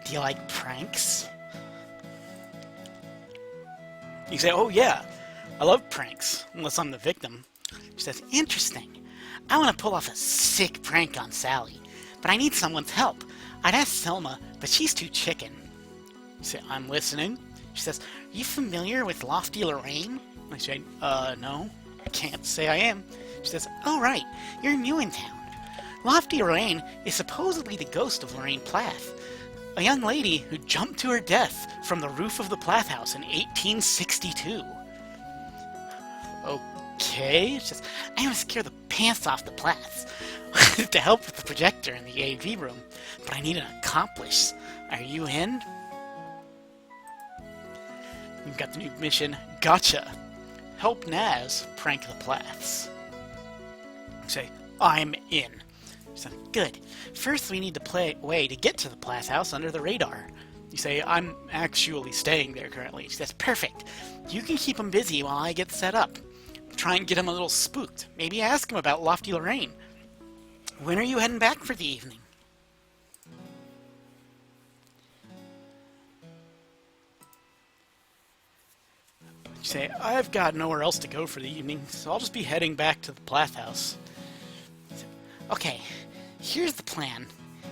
do you like pranks? You say, oh yeah, I love pranks, unless I'm the victim. She says, interesting. I want to pull off a sick prank on Sally, but I need someone's help. I'd ask Selma, but she's too chicken. You say, I'm listening. She says, are you familiar with Lofty Lorraine? I say, no, I can't say I am. She says, oh right, you're new in town. Lofty Lorraine is supposedly the ghost of Lorraine Plath, a young lady who jumped to her death from the roof of the Plath house in 1862. Okay, she says, I want to scare the pants off the Plaths to help with the projector in the AV room, but I need an accomplice. Are you in? You've got the new mission, Gotcha. Help Naz prank the Plaths. Say, I'm in. So, good. First, we need to play a way to get to the Plath house under the radar. You say, I'm actually staying there currently. She says, perfect. You can keep him busy while I get set up. Try and get him a little spooked. Maybe ask him about Lofty Lorraine. When are you heading back for the evening? You say, I've got nowhere else to go for the evening, so I'll just be heading back to the Plath house. Okay, here's the plan.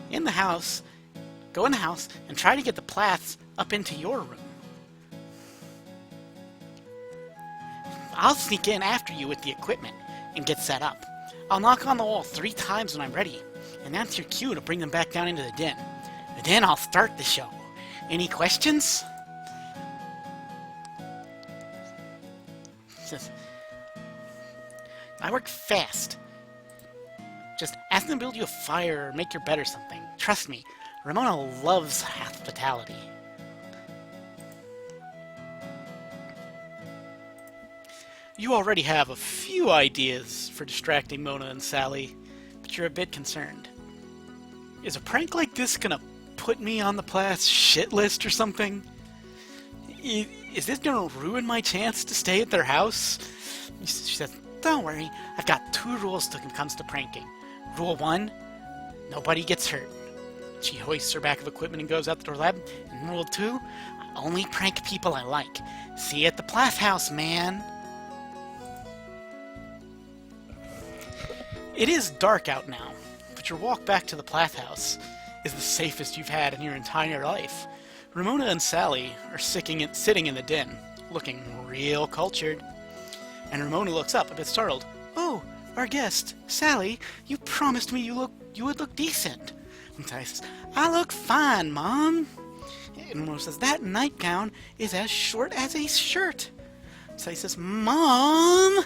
In the house, go in the house and try to get the Plaths up into your room. I'll sneak in after you with the equipment and get set up. I'll knock on the wall 3 times when I'm ready, and that's your cue to bring them back down into the den. And then I'll start the show. Any questions? Says, I work fast. Just ask them to build you a fire or make your bed or something. Trust me, Ramona loves hospitality. You already have a few ideas for distracting Mona and Sally, but you're a bit concerned. Is a prank like this gonna put me on the Plath's shit list or something? Is this gonna ruin my chance to stay at their house? She says, don't worry, I've got 2 rules when it comes to pranking. Rule 1, nobody gets hurt. She hoists her back of equipment and goes out the door lab. And rule 2, I only prank people I like. See you at the Plath house, man. It is dark out now, but your walk back to the Plath house is the safest you've had in your entire life. Ramona and Sally are sitting in the den, looking real cultured. And Ramona looks up, a bit startled. Oh, our guest, Sally, you promised me you would look decent. And Sally says, I look fine, Mom. And Ramona says, that nightgown is as short as a shirt. Sally says, Mom!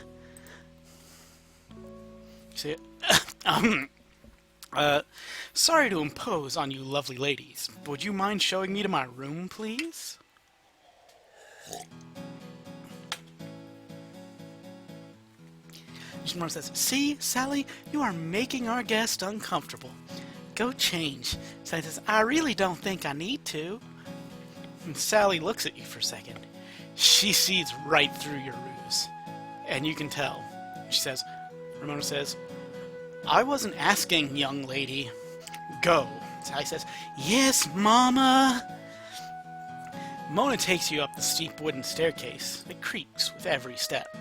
See, sorry to impose on you lovely ladies, but would you mind showing me to my room, please? Ramona says, see, Sally, you are making our guest uncomfortable. Go change. Sally says, I really don't think I need to. And Sally looks at you for a second. She sees right through your ruse. And you can tell. Ramona says, I wasn't asking, young lady. go. Sally says, "Yes, Mama." Mona takes you up the steep wooden staircase that creaks with every step.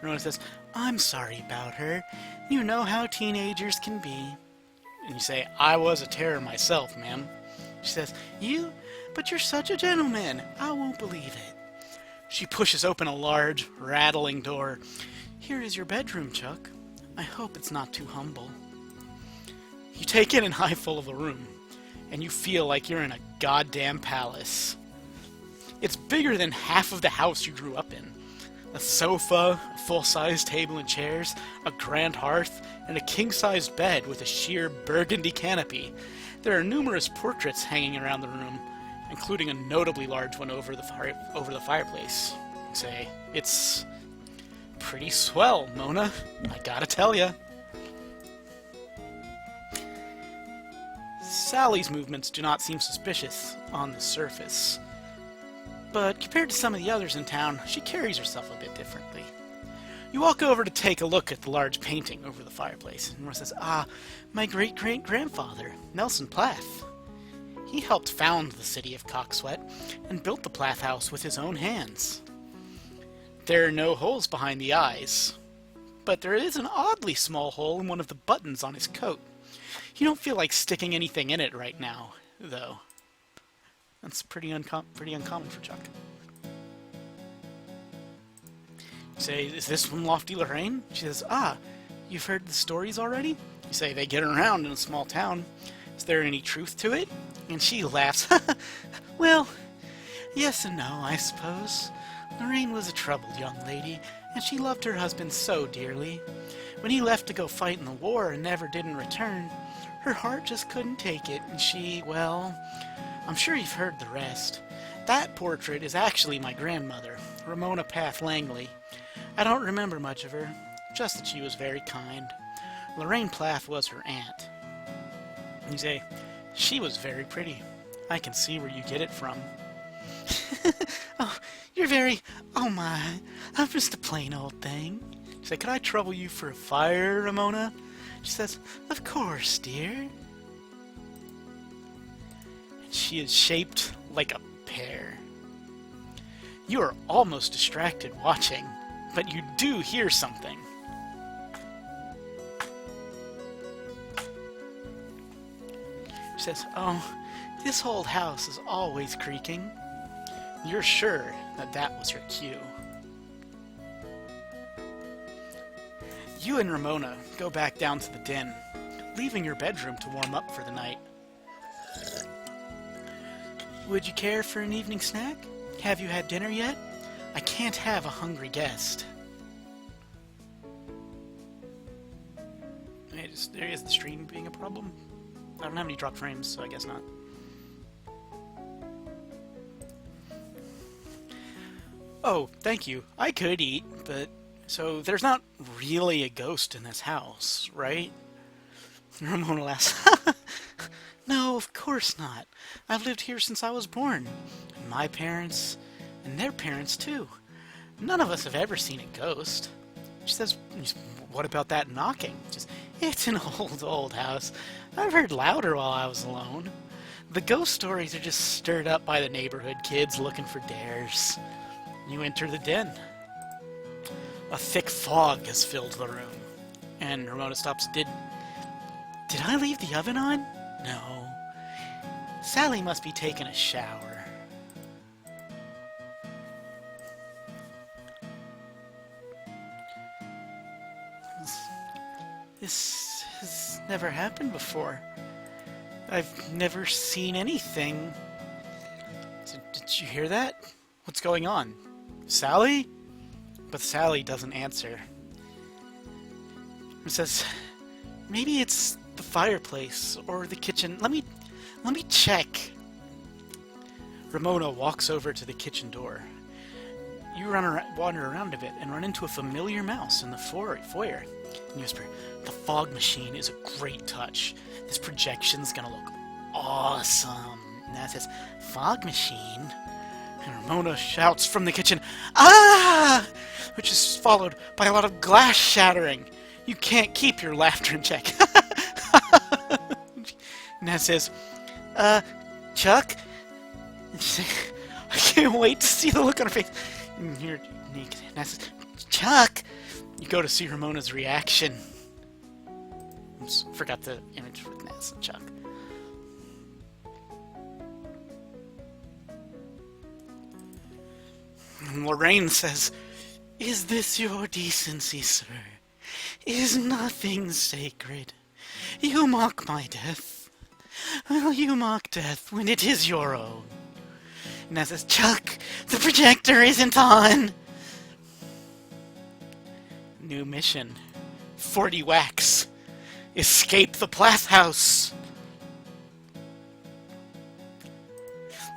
Ramona says, "I'm sorry about her. You know how teenagers can be." And you say, "I was a terror myself, ma'am." She says, "You? But you're such a gentleman. I won't believe it." She pushes open a large, rattling door. "Here is your bedroom, Chuck. I hope it's not too humble." You take in an eyeful of the room, and you feel like you're in a goddamn palace. It's bigger than half of the house you grew up in. A sofa, a full-size table and chairs, a grand hearth, and a king-sized bed with a sheer burgundy canopy. There are numerous portraits hanging around the room, including a notably large one over the fireplace. You say, "It's pretty swell, Mona, I gotta tell ya." Sally's movements do not seem suspicious on the surface, but compared to some of the others in town, she carries herself a bit differently. You walk over to take a look at the large painting over the fireplace, and Nora says, "Ah, my great-great-grandfather, Nelson Plath. He helped found the city of Coxwette and built the Plath house with his own hands. There are no holes behind the eyes, but there is an oddly small hole in one of the buttons on his coat. You don't feel like sticking anything in it right now, though. That's pretty uncommon for Chuck." You say, "Is this from Lofty Lorraine?" She says, "Ah, you've heard the stories already?" You say, "They get around in a small town. Is there any truth to it?" And she laughs. "Well, yes and no, I suppose. Lorraine was a troubled young lady, and she loved her husband so dearly. When he left to go fight in the war and never didn't return, her heart just couldn't take it, and she, well, I'm sure you've heard the rest. That portrait is actually my grandmother, Ramona Path Langley. I don't remember much of her, just that she was very kind. Lorraine Plath was her aunt." You say, "She was very pretty. I can see where you get it from." "Oh, you're very... oh my, I'm just a plain old thing." You say, "Could I trouble you for a fire, Ramona?" She says, "Of course, dear." And she is shaped like a pear. You are almost distracted watching, but you do hear something. She says, "Oh, this old house is always creaking." You're sure that that was her cue. You and Ramona go back down to the den, leaving your bedroom to warm up for the night. "Would you care for an evening snack? Have you had dinner yet? I can't have a hungry guest." There is the stream being a problem. I don't have any dropped frames, so I guess not. "Oh, thank you. I could eat, but... so there's not really a ghost in this house, right?" Ramona laughs. "No, of course not. I've lived here since I was born. And my parents, and their parents too. None of us have ever seen a ghost." She says, "What about that knocking?" She says, "It's an old house. I've heard louder while I was alone. The ghost stories are just stirred up by the neighborhood kids looking for dares." You enter the den. A thick fog has filled the room, and Ramona stops. Did I leave the oven on? No. Sally must be taking a shower." This has never happened before. I've never seen anything. Did you hear that? What's going on? Sally? But Sally doesn't answer. It says, "Maybe it's the fireplace or the kitchen. Let me check." Ramona walks over to the kitchen door. You wander around a bit and run into a familiar mouse in the foyer. And you whisper, "The fog machine is a great touch. This projection's gonna look awesome." And that says, "Fog machine?" And Ramona shouts from the kitchen, "Ah!" which is followed by a lot of glass shattering. You can't keep your laughter in check. Naz says, Chuck? I can't wait to see the look on her face. You're unique. Naz says, Chuck! You go to see Ramona's reaction. Oops, forgot the image with Naz and Chuck. And Lorraine says, "Is this your decency, sir? Is nothing sacred? You mock my death. Will you mock death when it is your own?" And Naz says, "Chuck, the projector isn't on." New mission. 40 whacks. Escape the Plath House.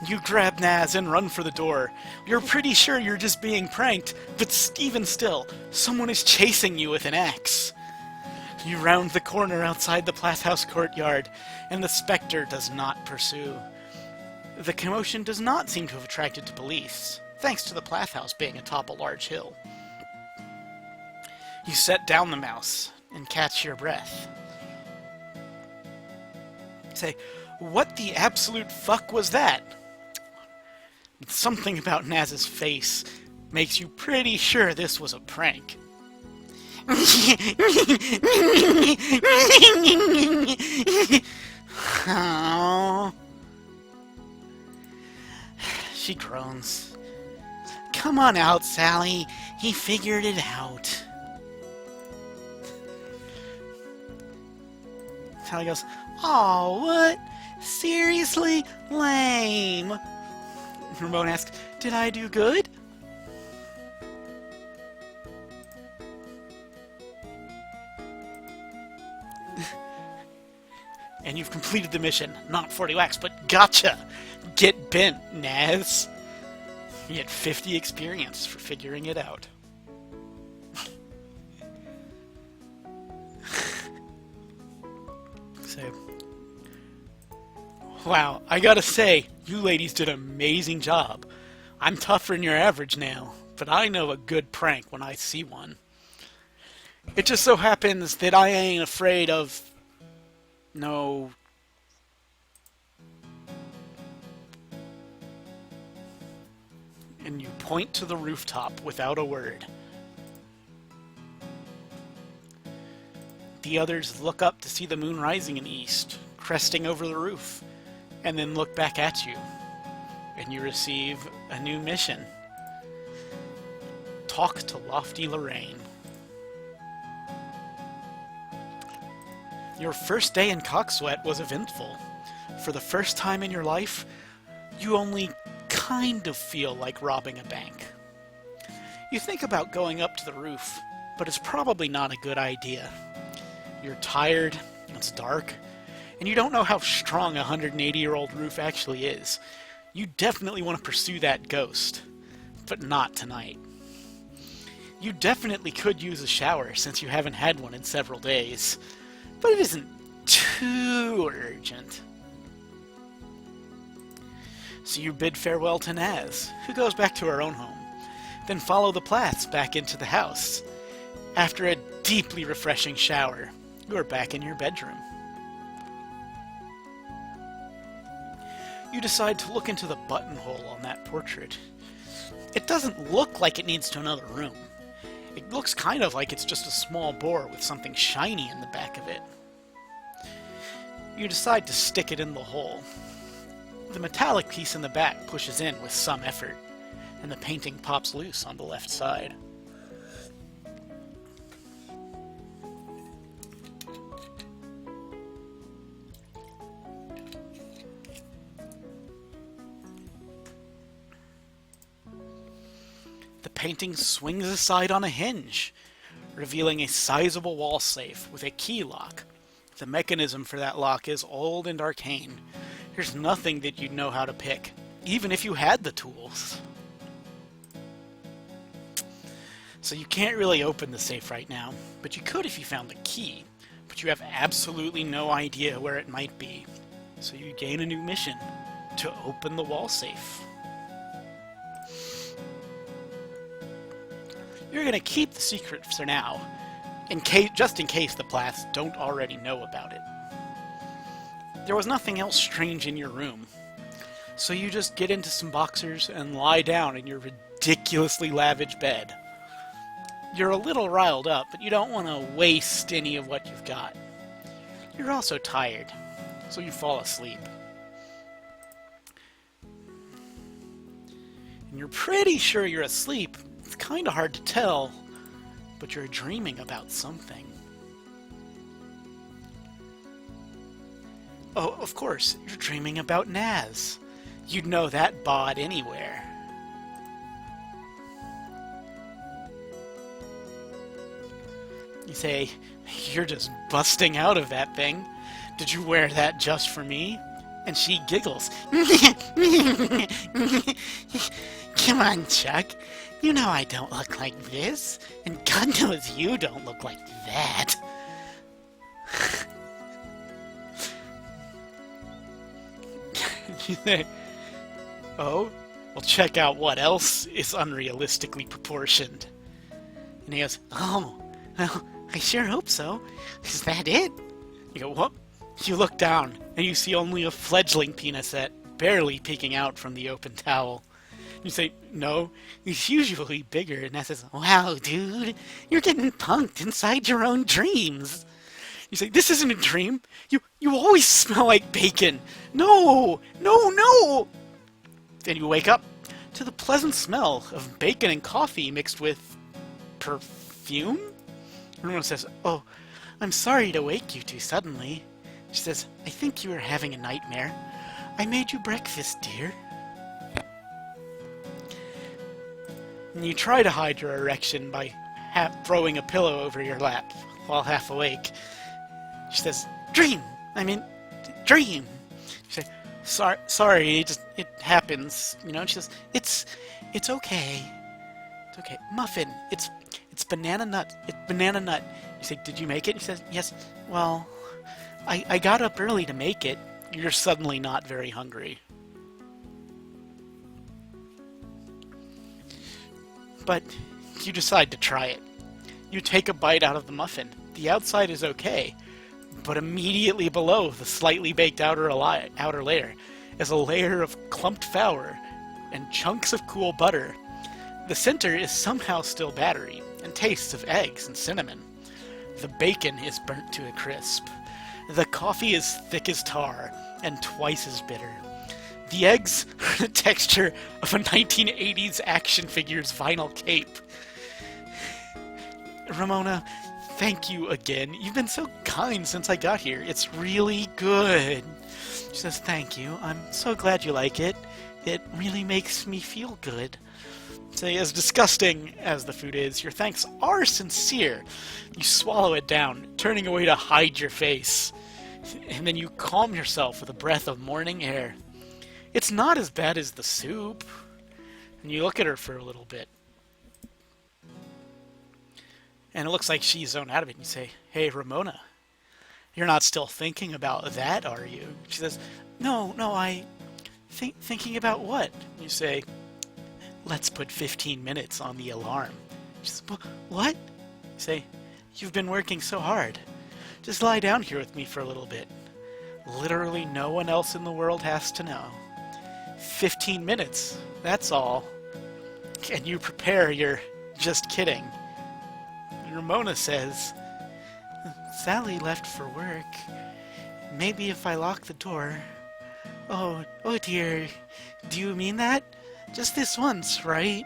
You grab Naz and run for the door. You're pretty sure you're just being pranked, but even still, someone is chasing you with an axe. You round the corner outside the Plath House courtyard, and the specter does not pursue. The commotion does not seem to have attracted to police, thanks to the Plath House being atop a large hill. You set down the mouse and catch your breath. Say, what the absolute fuck was that? Something about Naz's face makes you pretty sure this was a prank. Oh. She groans. "Come on out, Sally. He figured it out." Sally goes, "Aw, what? Seriously? Lame." Ramon asks, "Did I do good?" And you've completed the mission. Not 40 whacks, but gotcha! Get bent, Naz. You get 50 experience for figuring it out. So, wow, I gotta say, you ladies did an amazing job. I'm tougher than your average now, but I know a good prank when I see one. It just so happens that I ain't afraid of no... And you point to the rooftop without a word. The others look up to see the moon rising in the east, cresting over the roof, and then look back at you. And you receive a new mission. Talk to Lofty Lorraine. Your first day in Coxwette was eventful. For the first time in your life, you only kind of feel like robbing a bank. You think about going up to the roof, but it's probably not a good idea. You're tired, it's dark, and you don't know how strong a 180-year-old roof actually is. You definitely want to pursue that ghost, but not tonight. You definitely could use a shower since you haven't had one in several days, but it isn't too urgent. So you bid farewell to Naz, who goes back to her own home, then follow the Plaths back into the house. After a deeply refreshing shower, you are back in your bedroom. You decide to look into the buttonhole on that portrait. It doesn't look like it needs to another room. It looks kind of like it's just a small bore with something shiny in the back of it. You decide to stick it in the hole. The metallic piece in the back pushes in with some effort, and the painting pops loose on the left side. The painting swings aside on a hinge, revealing a sizable wall safe with a key lock. The mechanism for that lock is old and arcane. There's nothing that you'd know how to pick, even if you had the tools. So you can't really open the safe right now, but you could if you found the key, but you have absolutely no idea where it might be. So you gain a new mission, to open the wall safe. You're gonna keep the secret for now, just in case the Plaths don't already know about it. There was nothing else strange in your room. So you just get into some boxers and lie down in your ridiculously lavish bed. You're a little riled up, but you don't want to waste any of what you've got. You're also tired, so you fall asleep. And you're pretty sure you're asleep. It's kind of hard to tell, but you're dreaming about something. Oh, of course, you're dreaming about Naz. You'd know that bod anywhere. You say, you're just busting out of that thing. Did you wear that just for me? And she giggles. Come on, Chuck. You know I don't look like this. And God knows you don't look like that. You say, oh? Well, check out what else is unrealistically proportioned. And he goes, oh, well, I sure hope so. Is that it? You go, what? You look down, and you see only a fledgling penisette barely peeking out from the open towel. You say, no, it's usually bigger. And that says, wow, dude, you're getting punked inside your own dreams. You say, this isn't a dream. You always smell like bacon. No, no, no. Then you wake up to the pleasant smell of bacon and coffee mixed with perfume. Everyone says, oh, I'm sorry to wake you too suddenly. She says, I think you were having a nightmare. I made you breakfast, dear. And you try to hide your erection by throwing a pillow over your lap while half awake. She says, dream! Dream! You say, sorry, it happens. You know, and she says, it's okay. It's okay. Muffin, it's banana nut. It's banana nut. You say, did you make it? He says, yes. Well, I got up early to make it. You're suddenly not very hungry. But you decide to try it. You take a bite out of the muffin. The outside is okay, but immediately below the slightly baked outer layer is a layer of clumped flour and chunks of cool butter. The center is somehow still battery and tastes of eggs and cinnamon. The bacon is burnt to a crisp. The coffee is thick as tar and twice as bitter. The eggs are the texture of a 1980s action figure's vinyl cape. Ramona, thank you again. You've been so kind since I got here. It's really good. She says, thank you. I'm so glad you like it. It really makes me feel good. So as disgusting as the food is, your thanks are sincere. You swallow it down, turning away to hide your face. And then you calm yourself with a breath of morning air. It's not as bad as the soup. And you look at her for a little bit. And it looks like she's zoned out of it. And you say, hey, Ramona, you're not still thinking about that, are you? She says, no, thinking about what? You say, let's put 15 minutes on the alarm. She says, what? You say, you've been working so hard. Just lie down here with me for a little bit. Literally no one else in the world has to know. 15 minutes, that's all. And you prepare your just kidding. And Ramona says, Sally left for work. Maybe if I lock the door. Oh dear. Do you mean that? Just this once, right?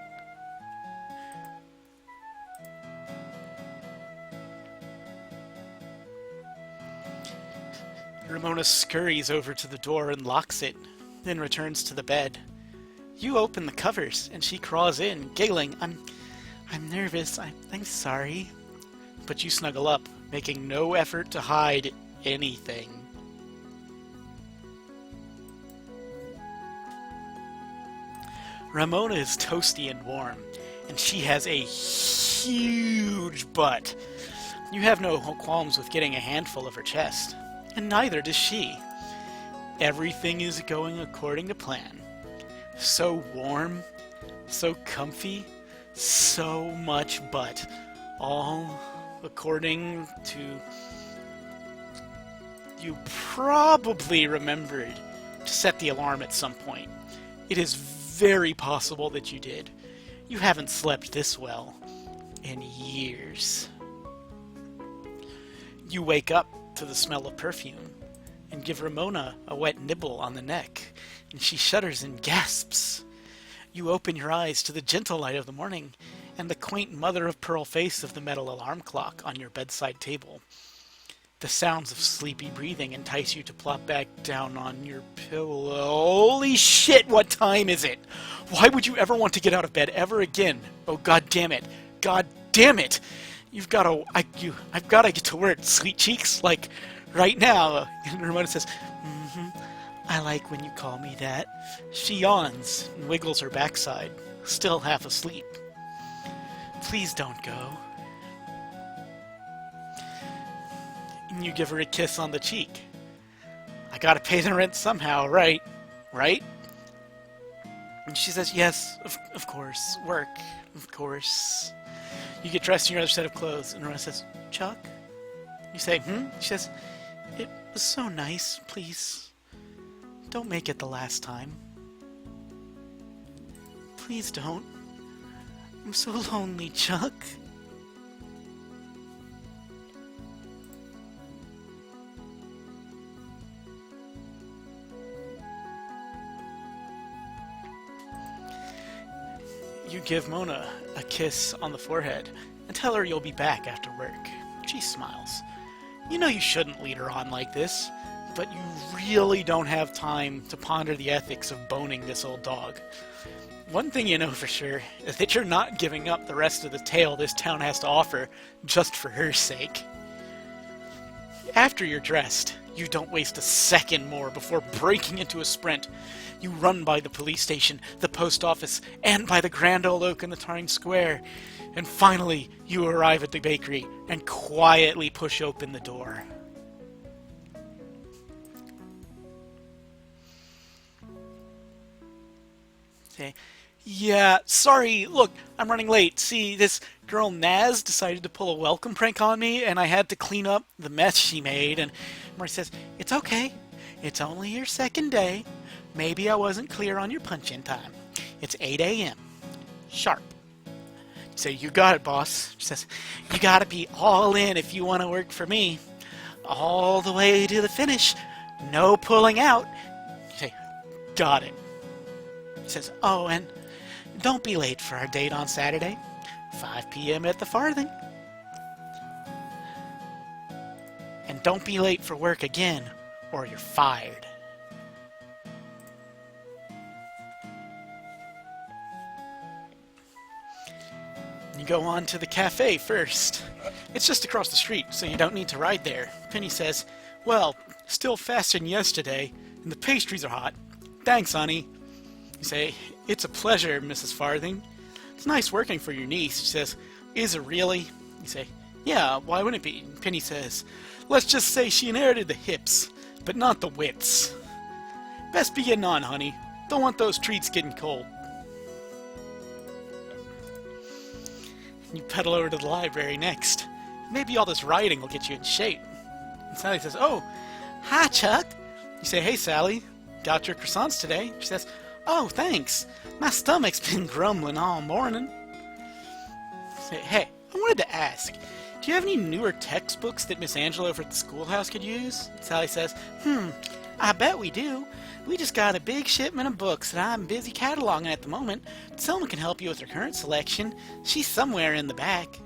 Ramona scurries over to the door and locks it, then returns to the bed. You open the covers, and she crawls in, giggling. I'm nervous. I'm sorry. But you snuggle up, making no effort to hide anything. Ramona is toasty and warm, and she has a huge butt. You have no qualms with getting a handful of her chest, and neither does she. Everything is going according to plan. So warm, so comfy, so much butt, all according to You probably remembered to set the alarm at some point. It is very possible that you did. You haven't slept this well in years. You wake up to the smell of perfume and give Ramona a wet nibble on the neck, and she shudders and gasps. You open your eyes to the gentle light of the morning and the quaint mother-of-pearl face of the metal alarm clock on your bedside table. The sounds of sleepy breathing entice you to plop back down on your pillow. Holy shit, what time is it? Why would you ever want to get out of bed ever again? Oh, god damn it. God damn it. I've got to get to work, sweet cheeks, like right now. And Ramona says, I like when you call me that. She yawns and wiggles her backside, still half asleep. Please don't go. And you give her a kiss on the cheek. I gotta pay the rent somehow, right? Right? And she says, yes, of course. Work, of course. You get dressed in your other set of clothes, and Ramona says, Chuck? You say, She says, it was so nice, please. Don't make it the last time. Please don't. I'm so lonely, Chuck. You give Mona a kiss on the forehead and tell her you'll be back after work. She smiles. You know you shouldn't lead her on like this, but you really don't have time to ponder the ethics of boning this old dog. One thing you know for sure is that you're not giving up the rest of the tale this town has to offer just for her sake. After you're dressed, you don't waste a second more before breaking into a sprint. You run by the police station, the post office, and by the Grand Old Oak in the Times Square. And finally, you arrive at the bakery and quietly push open the door. Say, yeah, sorry, look, I'm running late. See, this girl Naz decided to pull a welcome prank on me, and I had to clean up the mess she made. And Murray says, it's okay. It's only your second day. Maybe I wasn't clear on your punch-in time. It's 8 a.m. Sharp. You say, you got it, boss. She says, you gotta be all in if you want to work for me. All the way to the finish. No pulling out. You say, got it. She says, oh, and don't be late for our date on Saturday. 5 p.m. at the Farthing. And don't be late for work again, or you're fired. You go on to the cafe first. It's just across the street, so you don't need to ride there. Penny says, well, still faster than yesterday, and the pastries are hot. Thanks, honey. You say, it's a pleasure, Mrs. Farthing. It's nice working for your niece. She says, is it really? You say, yeah, why wouldn't it be? Penny says, let's just say she inherited the hips, but not the wits. Best be getting on, honey. Don't want those treats getting cold. You pedal over to the library next. Maybe all this writing will get you in shape. And Sally says, oh, hi, Chuck. You say, hey, Sally, got your croissants today? She says, oh, thanks. My stomach's been grumbling all morning. Say, hey, I wanted to ask, do you have any newer textbooks that Miss Angela over at the schoolhouse could use? Sally says, I bet we do. We just got a big shipment of books that I'm busy cataloging at the moment. Selma can help you with her current selection. She's somewhere in the back.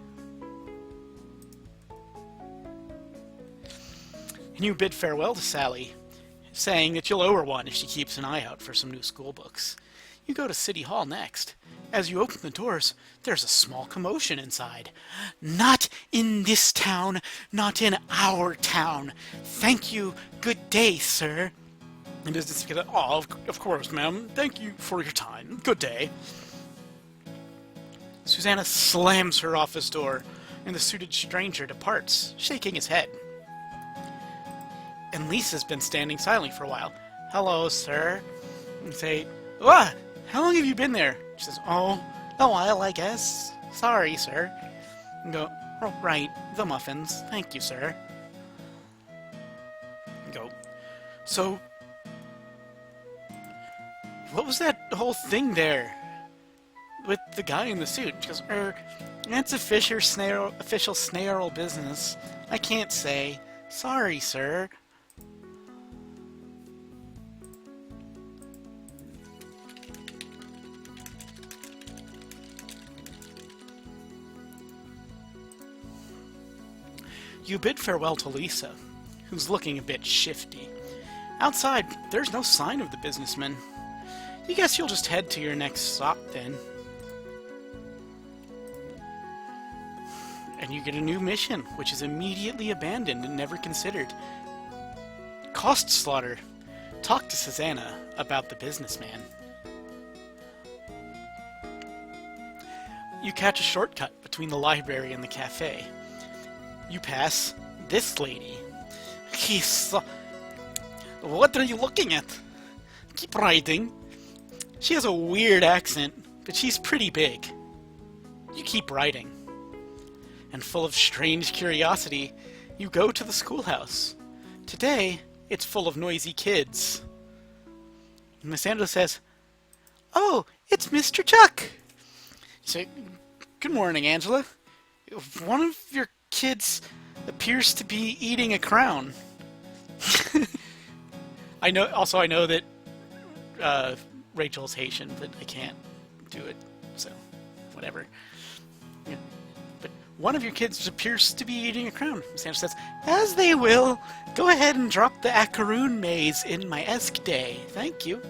And you bid farewell to Sally, saying that you'll owe her one if she keeps an eye out for some new school books. You go to City Hall next. As you open the doors, there's a small commotion inside. Not in this town, not in our town. Thank you. Good day, sir. And as this, oh, of course, ma'am. Thank you for your time. Good day. Susanna slams her office door, and the suited stranger departs, shaking his head. And Lisa's been standing silently for a while. Hello, sir. And say, ah, how long have you been there? She says, oh, a while, I guess. Sorry, sir. And go, oh, right, the muffins. Thank you, sir. So, what was that whole thing there with the guy in the suit? She goes, that's official snail business. I can't say. Sorry, sir. You bid farewell to Lisa, who's looking a bit shifty. Outside, there's no sign of the businessman. You guess you'll just head to your next stop then. And you get a new mission, which is immediately abandoned and never considered. Cost slaughter. Talk to Susanna about the businessman. You catch a shortcut between the library and the cafe. You pass this lady. What are you looking at? Keep riding. She has a weird accent, but she's pretty big. You keep riding. And full of strange curiosity, you go to the schoolhouse. Today, it's full of noisy kids. Miss Angela says, "Oh, it's Mr. Chuck." You say, "Good morning, Angela. One of your kids appears to be eating a crown." I know that Rachel's Haitian, but I can't do it, so whatever. Yeah. But one of your kids appears to be eating a crown. Sandra says, "As they will. Go ahead and drop the Acaroon maze in my Esk day. Thank you."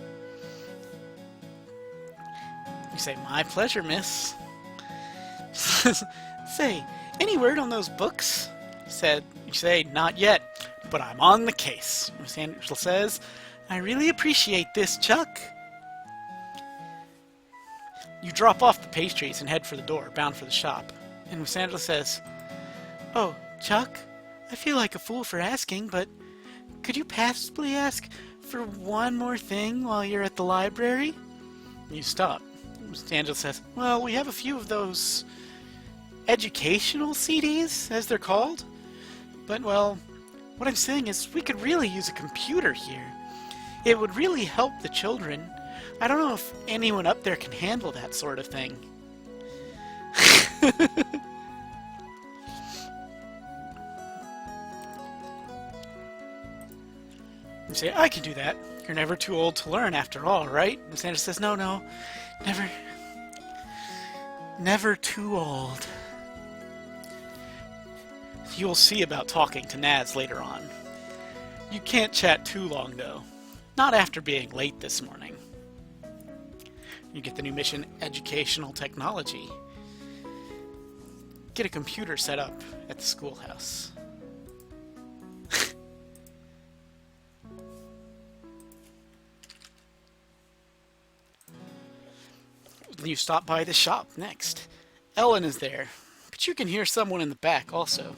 You say, "My pleasure, miss." Say, "Any word on those books?" You say, "Not yet, but I'm on the case." Miss Angela says, "I really appreciate this, Chuck." You drop off the pastries and head for the door, bound for the shop. And Miss Angela says, "Oh, Chuck, I feel like a fool for asking, but could you possibly ask for one more thing while you're at the library?" You stop. Miss Angela says, "Well, we have a few of those educational CDs, as they're called. But, well, what I'm saying is we could really use a computer here. It would really help the children. I don't know if anyone up there can handle that sort of thing." You say, "I can do that. You're never too old to learn after all, right?" And Sandra says, No, never too old." You'll see about talking to Naz later on. You can't chat too long, though. Not after being late this morning. You get the new mission, Educational Technology. Get a computer set up at the schoolhouse. You stop by the shop next. Ellen is there, but you can hear someone in the back also.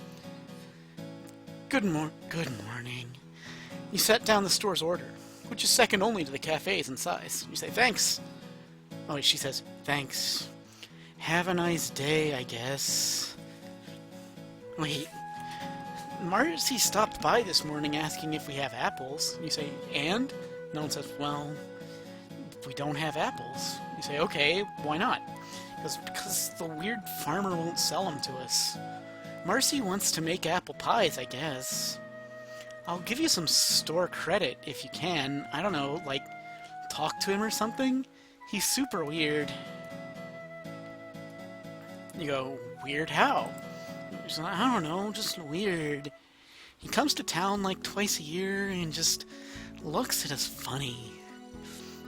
Good morning. You set down the store's order, which is second only to the cafe's in size. You say, "Thanks." Oh, she says, "Thanks. Have a nice day, I guess." Wait, Marcy stopped by this morning asking if we have apples. You say, "And?" No one says, "Well, we don't have apples." You say, "Okay, why not?" Because the weird farmer won't sell them to us. Marcy wants to make apple pies, I guess. I'll give you some store credit if you can. I don't know, like, talk to him or something? He's super weird. You go, "Weird how?" She's like, "I don't know, just weird. He comes to town like twice a year and just looks at us funny."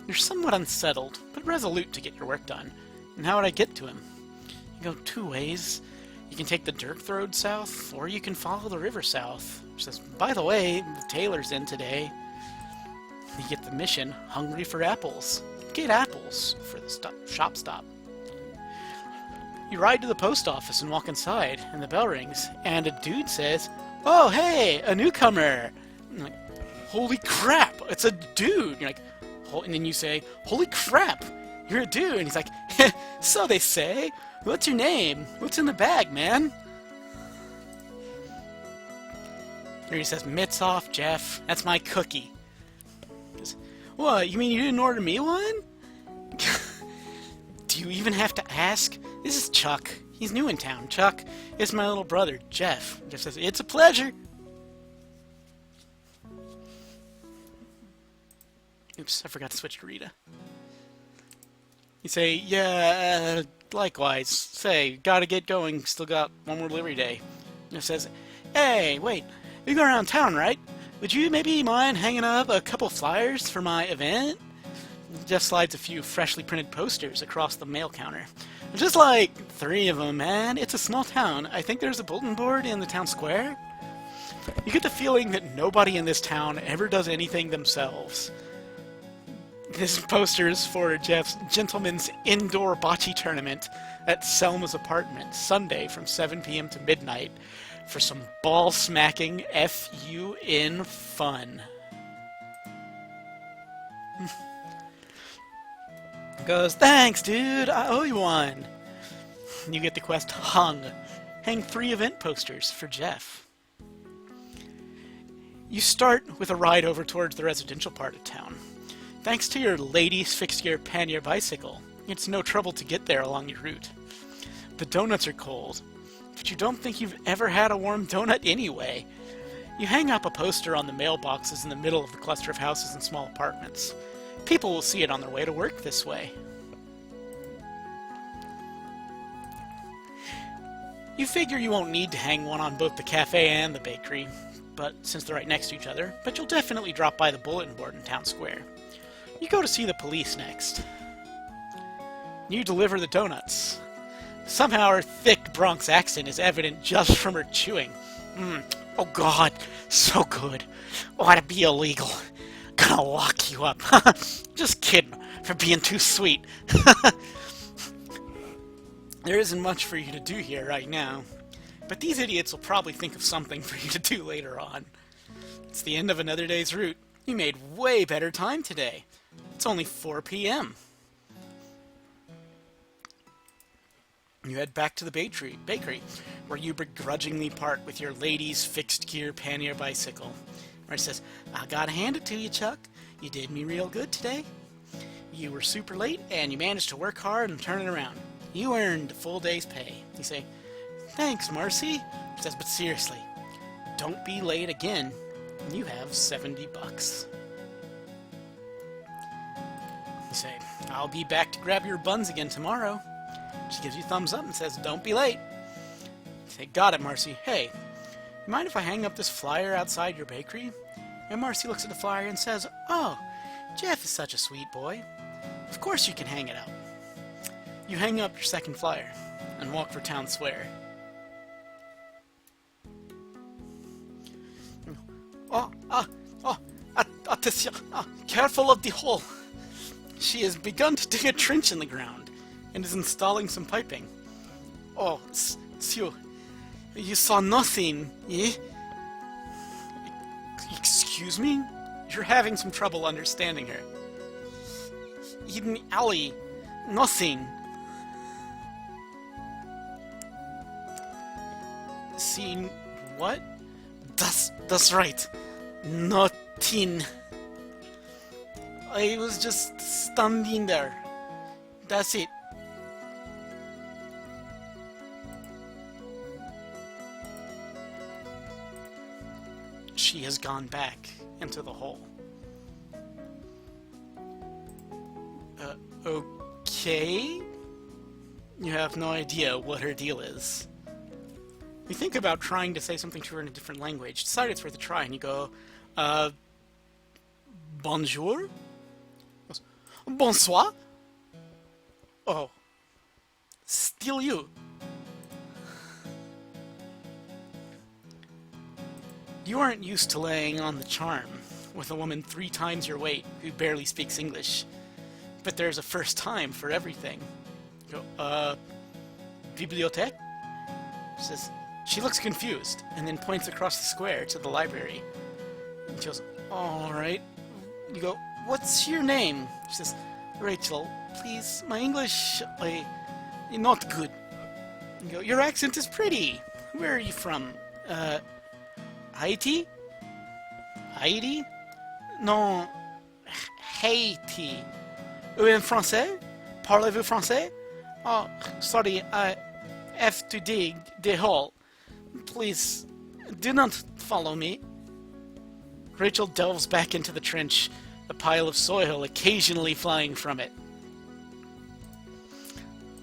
You're somewhat unsettled, but resolute to get your work done. And how would I get to him? You go 2 ways. You can take the dirt road south, or you can follow the river south. She says, "By the way, the tailor's in today." You get the mission, Hungry for Apples. Get apples for the shop stop. You ride to the post office and walk inside, and the bell rings, and a dude says, "Oh, hey, a newcomer." And you're like, "Holy crap, it's a dude." You're like, and then you say, "Holy crap, you're a dude." And he's like, "So they say. What's your name? What's in the bag, man?" And he says, "Mitts off, Jeff. That's my cookie. Goes, what, you mean you didn't order me one? Do you even have to ask? This is Chuck. He's new in town. Chuck is my little brother, Jeff. Jeff says, it's a pleasure. Oops, I forgot to switch to Rita. You say, yeah, likewise. Say, gotta get going. Still got one more delivery day. Jeff says, hey, wait. You go around town, right? Would you maybe mind hanging up a couple flyers for my event? Jeff slides a few freshly printed posters across the mail counter. Just like 3 of them, man. It's a small town. I think there's a bulletin board in the town square. You get the feeling that nobody in this town ever does anything themselves. This poster is for Jeff's Gentleman's Indoor Bocce Tournament at Selma's apartment, Sunday from 7 p.m. to midnight, for some ball-smacking F-U-N fun. Goes, thanks, dude, I owe you one. You get the quest hung. Hang 3 event posters for Jeff. You start with a ride over towards the residential part of town. Thanks to your ladies' fixed-gear pannier bicycle, it's no trouble to get there along your route. The donuts are cold, but you don't think you've ever had a warm donut anyway. You hang up a poster on the mailboxes in the middle of the cluster of houses and small apartments. People will see it on their way to work this way. You figure you won't need to hang one on both the cafe and the bakery, but since they're right next to each other, but you'll definitely drop by the bulletin board in town square. You go to see the police next. You deliver the donuts. Somehow her thick Bronx accent is evident just from her chewing. Oh God, so good. Ought to be illegal. Gonna lock you up. Just kidding, for being too sweet. There isn't much for you to do here right now, but these idiots will probably think of something for you to do later on. It's the end of another day's route. You made way better time today. It's only 4 p.m. You head back to the bakery, where you begrudgingly part with your lady's fixed-gear pannier bicycle. Where it says, I gotta hand it to you, Chuck. You did me real good today. You were super late, and you managed to work hard and turn it around. You earned a full day's pay. You say, thanks, Marcy. She says, but seriously, don't be late again. You have $70. You say, I'll be back to grab your buns again tomorrow. She gives you a thumbs up and says, don't be late. You say, got it, Marcy. Hey, you mind if I hang up this flyer outside your bakery? And Marcy looks at the flyer and says, oh, Jeff is such a sweet boy. Of course you can hang it up. You hang up your second flyer and walk for town square. Attention, careful of the hole. She has begun to dig a trench in the ground and is installing some piping. Oh, Sue, you saw nothing, eh? Excuse me? You're having some trouble understanding her. In the alley, nothing. Seen what? That's right. Nothing. I was just standing there. That's it. She has gone back into the hole. Okay? You have no idea what her deal is. You think about trying to say something to her in a different language. Decide it's worth a try, and you go, bonjour? Bonsoir? Oh. Still you. You aren't used to laying on the charm with a woman 3 times your weight who barely speaks English. But there's a first time for everything. You go, bibliothèque? She looks confused, and then points across the square to the library. And she goes, alright. You go, what's your name? She says, Rachel, please, my English, not good. You go, your accent is pretty. Where are you from? Haiti? Haiti? No, Haiti. En français? Parlez-vous français? Oh, sorry, I have to dig the hole. Please, do not follow me. Rachel delves back into the trench, a pile of soil occasionally flying from it.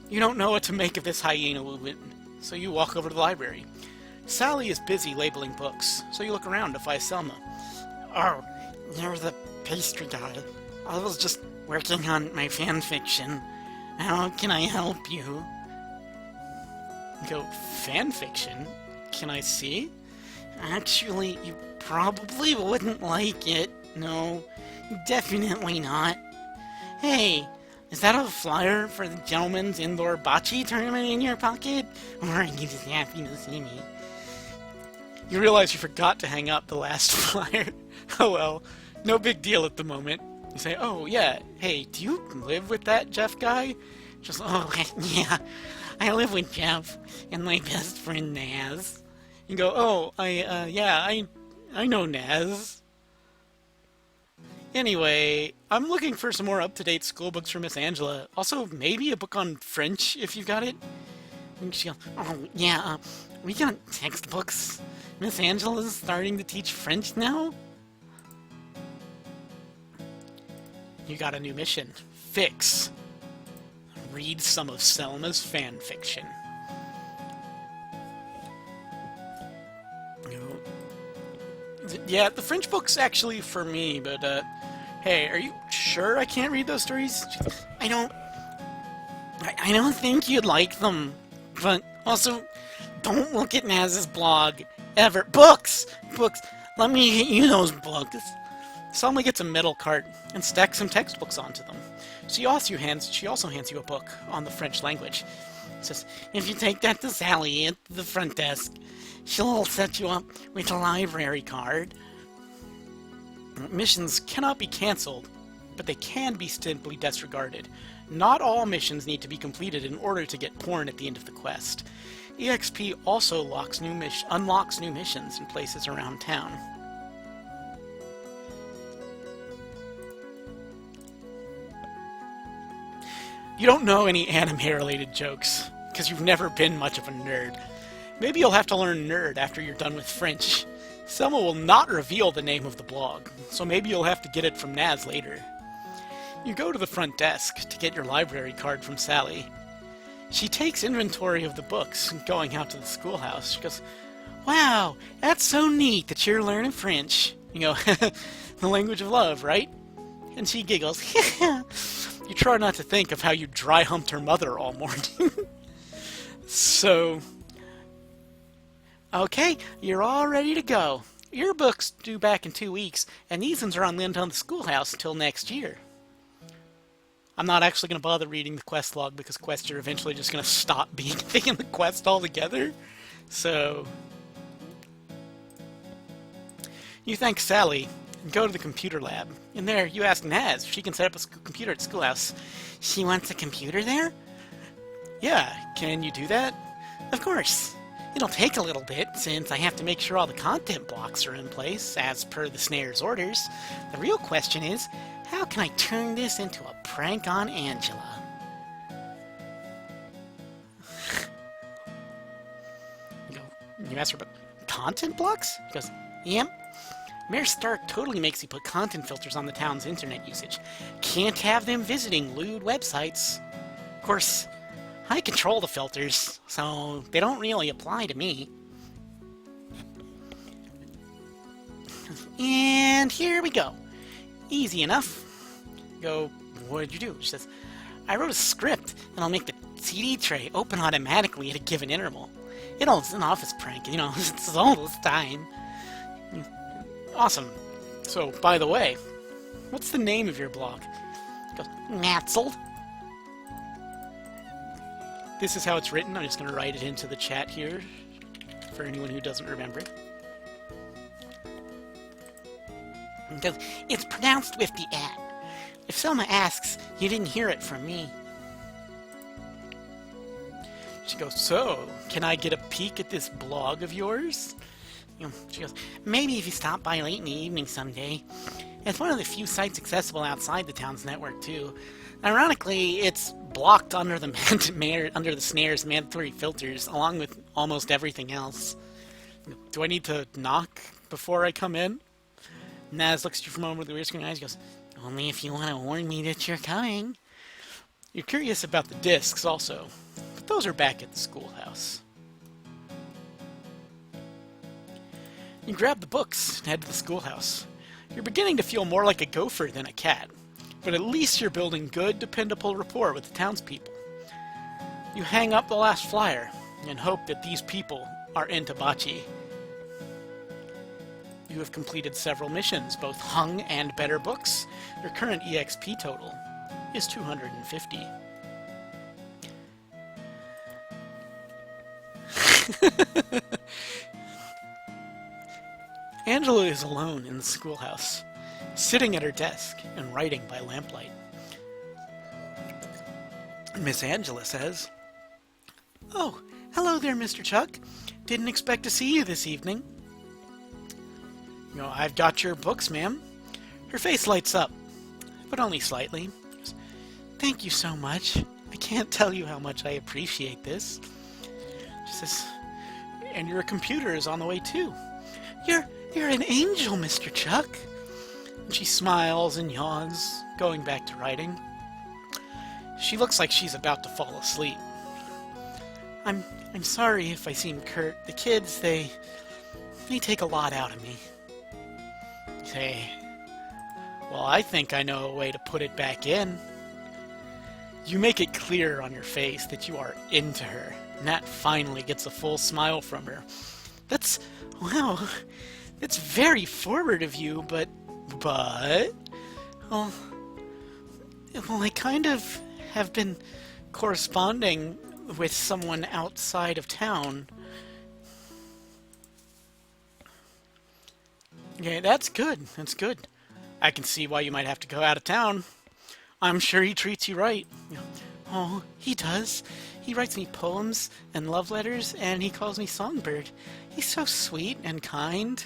You don't know what to make of this hyena movement, so you walk over to the library. Sally is busy labeling books, so you look around to find Selma. Oh, you're the pastry guy. I was just working on my fan fiction. How can I help you? You go, fan fiction? Can I see? Actually, you probably wouldn't like it. No, definitely not. Hey, is that a flyer for the gentleman's indoor bocce tournament in your pocket? Or are you just happy to see me? You realize you forgot to hang up the last flyer. Oh well, no big deal at the moment. You say, oh yeah, hey, do you live with that Jeff guy? Just, oh, yeah, I live with Jeff and my best friend Naz. You go, oh, I know Naz. Anyway, I'm looking for some more up-to-date school books for Miss Angela. Also, maybe a book on French, if you've got it. And she goes, oh, yeah, we got textbooks. Miss Angela's starting to teach French now. You got a new mission. Fix. Read some of Selma's fan fiction. Yeah, the French book's actually for me, but, hey, are you sure I can't read those stories? I don't think you'd like them, but also, don't look at Naz's blog, ever. Books! Let me get you those books. Selma gets a metal cart and stacks some textbooks onto them. She also hands you a book on the French language. It says, if you take that to Sally at the front desk, she'll set you up with a library card. Missions cannot be cancelled, but they can be simply disregarded. Not all missions need to be completed in order to get porn at the end of the quest. EXP also unlocks new missions in places around town. You don't know any anime-related jokes, because you've never been much of a nerd. Maybe you'll have to learn nerd after you're done with French. Selma will not reveal the name of the blog, so maybe you'll have to get it from Naz later. You go to the front desk to get your library card from Sally. She takes inventory of the books going out to the schoolhouse. She goes, wow, that's so neat that you're learning French. You go, the language of love, right? And she giggles. You try not to think of how you dry humped her mother all morning. So, okay, you're all ready to go. Your book's due back in 2 weeks, and these ones are on lend on the schoolhouse until next year. I'm not actually going to bother reading the quest log because quests are eventually just going to stop being a thing in the quest altogether. So, you thank Sally and go to the computer lab. In there, you ask Naz if she can set up a computer at schoolhouse. She wants a computer there? Yeah, can you do that? Of course. It'll take a little bit, since I have to make sure all the content blocks are in place, as per the snare's orders. The real question is, how can I turn this into a prank on Angela? You ask her about content blocks? She goes, yep. Mayor Stark totally makes you put content filters on the town's internet usage. Can't have them visiting lewd websites. Of course, I control the filters, so they don't really apply to me. And here we go. Easy enough. Go, what did you do? She says, I wrote a script, and I'll make the CD tray open automatically at a given interval. It's an office prank, it's all this time. Awesome. So, by the way, what's the name of your blog? She goes, Natzeled. This is how it's written. I'm just going to write it into the chat here for anyone who doesn't remember it. Goes, it's pronounced with the at. If Selma asks, you didn't hear it from me. She goes, so, can I get a peek at this blog of yours? She goes, maybe if you stop by late in the evening someday. It's one of the few sites accessible outside the town's network, too. Ironically, it's blocked under the under the snare's mandatory filters, along with almost everything else. Do I need to knock before I come in? Naz looks at you for a moment with the weird screen eyes and goes, only if you want to warn me that you're coming. You're curious about the discs also, but those are back at the schoolhouse. You grab the books and head to the schoolhouse. You're beginning to feel more like a gopher than a cat, but at least you're building good, dependable rapport with the townspeople. You hang up the last flyer and hope that these people are into bocce. You have completed several missions, both hung and better books. Your current EXP total is 250. Angela is alone in the schoolhouse, sitting at her desk and writing by lamplight. Miss Angela says, "Oh, hello there, Mr. Chuck. Didn't expect to see you this evening." "I've got your books, ma'am." Her face lights up, but only slightly. "Thank you so much. I can't tell you how much I appreciate this." She says, "And your computer is on the way too." You're an angel, Mr. Chuck." And she smiles and yawns, going back to writing. She looks like she's about to fall asleep. I'm sorry if I seem curt. The kids, they take a lot out of me." Say, "Well, I think I know a way to put it back in." You make it clear on your face that you are into her, and that finally gets a full smile from her. Wow, that's very forward of you, but, well, I kind of have been corresponding with someone outside of town. Okay, that's good. I can see why you might have to go out of town. I'm sure he treats you right. "Oh, he does. He writes me poems and love letters, and he calls me Songbird. He's so sweet and kind."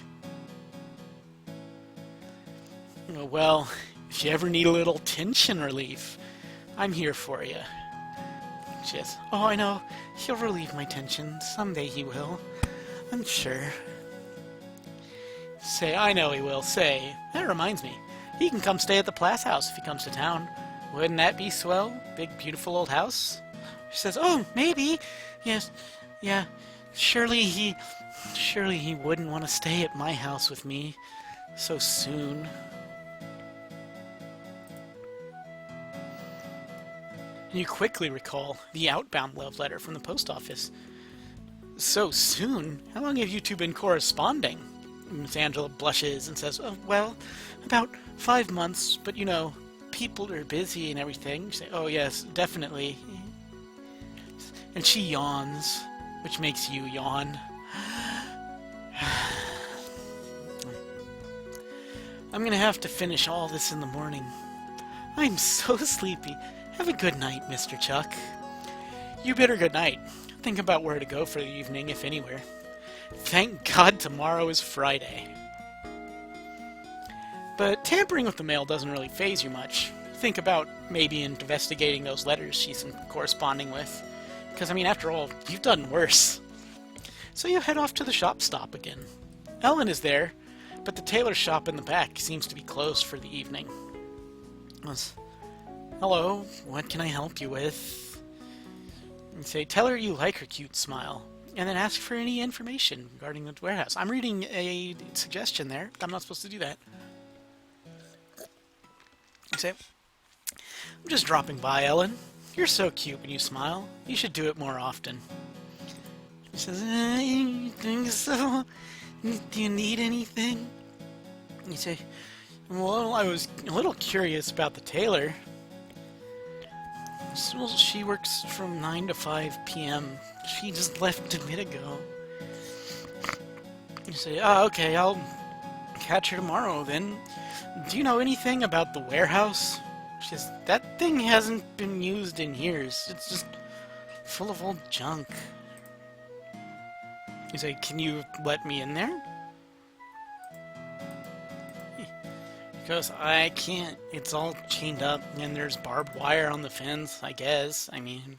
"Well, if you ever need a little tension relief, I'm here for you." She says, "Oh, I know. He'll relieve my tension. Someday he will. I'm sure." Say, "I know he will." Say, "That reminds me. He can come stay at the Plass house if he comes to town. Wouldn't that be swell? Big, beautiful old house?" She says, "Oh, maybe. Yes. Yeah. Surely he wouldn't want to stay at my house with me so soon." You quickly recall the outbound love letter from the post office. "So soon? How long have you two been corresponding?" Miss Angela blushes and says, "Oh, well, about 5 months, but people are busy and everything." You say, "Oh, yes, definitely." And she yawns, which makes you yawn. "I'm gonna have to finish all this in the morning. I'm so sleepy. Have a good night, Mr. Chuck." You bid her good night. Think about where to go for the evening, if anywhere. Thank God tomorrow is Friday. But tampering with the mail doesn't really faze you much. Think about maybe investigating those letters she's corresponding with. Because, after all, you've done worse. So you head off to the shop stop again. Ellen is there, but the tailor shop in the back seems to be closed for the evening. "Hello, what can I help you with?" You say, tell her you like her cute smile, and then ask for any information regarding the warehouse. I'm reading a suggestion there. I'm not supposed to do that. You say, "I'm just dropping by, Ellen. You're so cute when you smile. You should do it more often." She says, "You think so? Do you need anything?" You say, "Well, I was a little curious about the tailor. Well, she works from 9 to 5 p.m. She just left a bit ago." You say, "Oh, okay, I'll catch her tomorrow then. Do you know anything about the warehouse?" She says, "That thing hasn't been used in years. It's just full of old junk." You say, "Can you let me in there?" You Because I can't. It's all chained up, and there's barbed wire on the fence, I guess. I mean.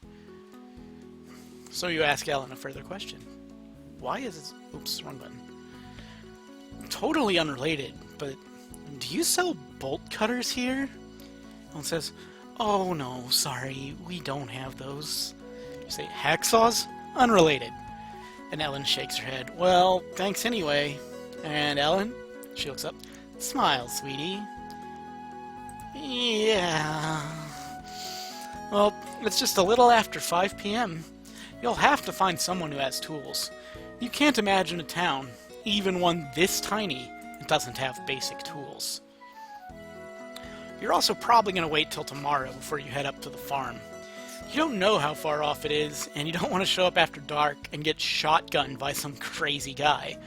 So you ask Ellen a further question. Why is this. Oops, wrong button. Totally unrelated, but do you sell bolt cutters here? Ellen says, oh no, sorry, we don't have those. You say, hacksaws? Unrelated. And Ellen shakes her head. Well, thanks anyway. And Ellen, she looks up. Smile, sweetie. Yeah. Well, it's just a little after 5 p.m. You'll have to find someone who has tools. You can't imagine a town, even one this tiny, that doesn't have basic tools. You're also probably going to wait till tomorrow before you head up to the farm. You don't know how far off it is, and you don't want to show up after dark and get shotgunned by some crazy guy.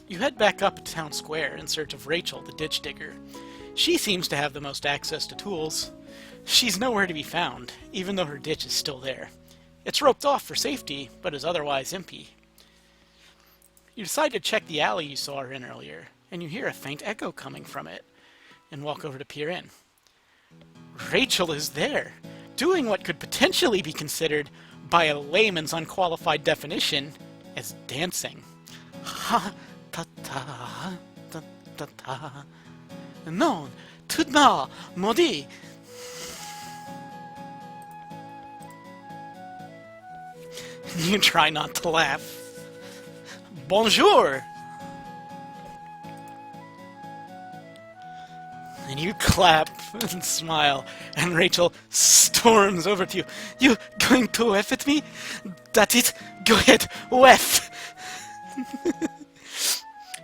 You head back up to town square in search of Rachel, the ditch digger. She seems to have the most access to tools. She's nowhere to be found, even though her ditch is still there. It's roped off for safety, but is otherwise empty. You decide to check the alley you saw her in earlier, and you hear a faint echo coming from it, and walk over to peer in. Rachel is there, doing what could potentially be considered, by a layman's unqualified definition, as dancing. Ha ta ta ta ta ta. Non, tout na, maudit. You try not to laugh. Bonjour! And you clap and smile, and Rachel storms over to you. You going to F at me? That it? Go ahead, F!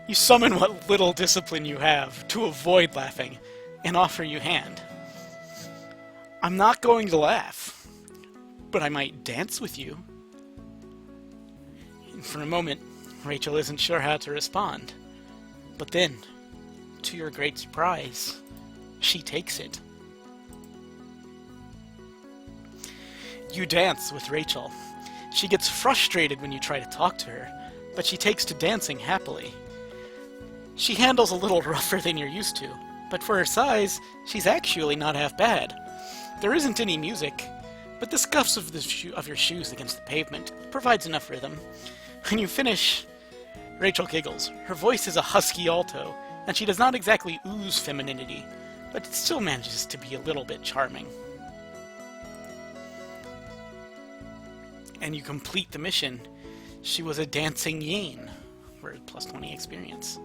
You summon what little discipline you have to avoid laughing, and offer you hand. I'm not going to laugh, but I might dance with you. And for a moment, Rachel isn't sure how to respond. But then, to your great surprise, she takes it. You dance with Rachel. She gets frustrated when you try to talk to her, but she takes to dancing happily. She handles a little rougher than you're used to, but for her size, she's actually not half bad. There isn't any music, but the scuffs of your shoes against the pavement provides enough rhythm. When you finish, Rachel giggles. Her voice is a husky alto, and she does not exactly ooze femininity, but it still manages to be a little bit charming. And you complete the mission. She was a dancing yin for plus 20 experience.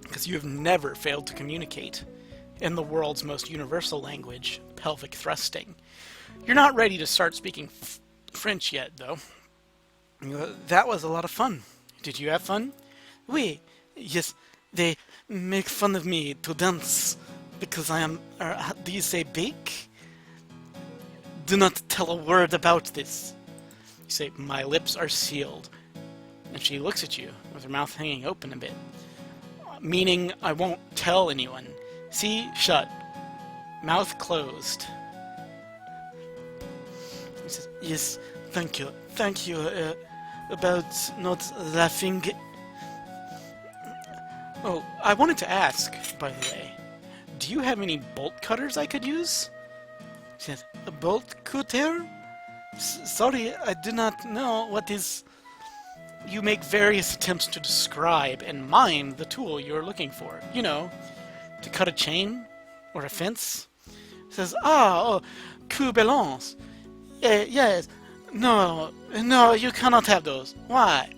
Because you have never failed to communicate in the world's most universal language, pelvic thrusting. You're not ready to start speaking French yet, though. That was a lot of fun. Did you have fun? Oui, yes, they make fun of me to dance because I am, do you say big? Do not tell a word about this. You say, my lips are sealed. And she looks at you with her mouth hanging open a bit. Meaning, I won't tell anyone. See? Shut. Mouth closed. He says, yes, thank you. Thank you, about not laughing. Oh, I wanted to ask, by the way, do you have any bolt cutters I could use? She says, a bolt cutter? Sorry, I do not know what is... You make various attempts to describe and mime the tool you're looking for. You know, to cut a chain or a fence. It says, coup balance. Yes. No, you cannot have those. Why?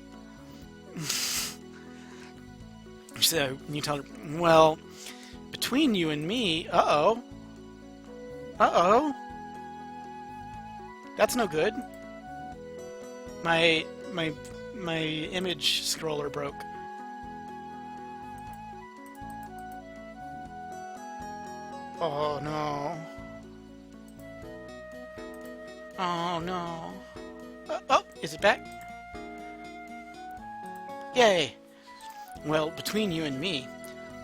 So you tell her, well, between you and me, uh-oh. That's no good. My image scroller broke. Oh no. Oh no. Is it back? Yay. Well, between you and me,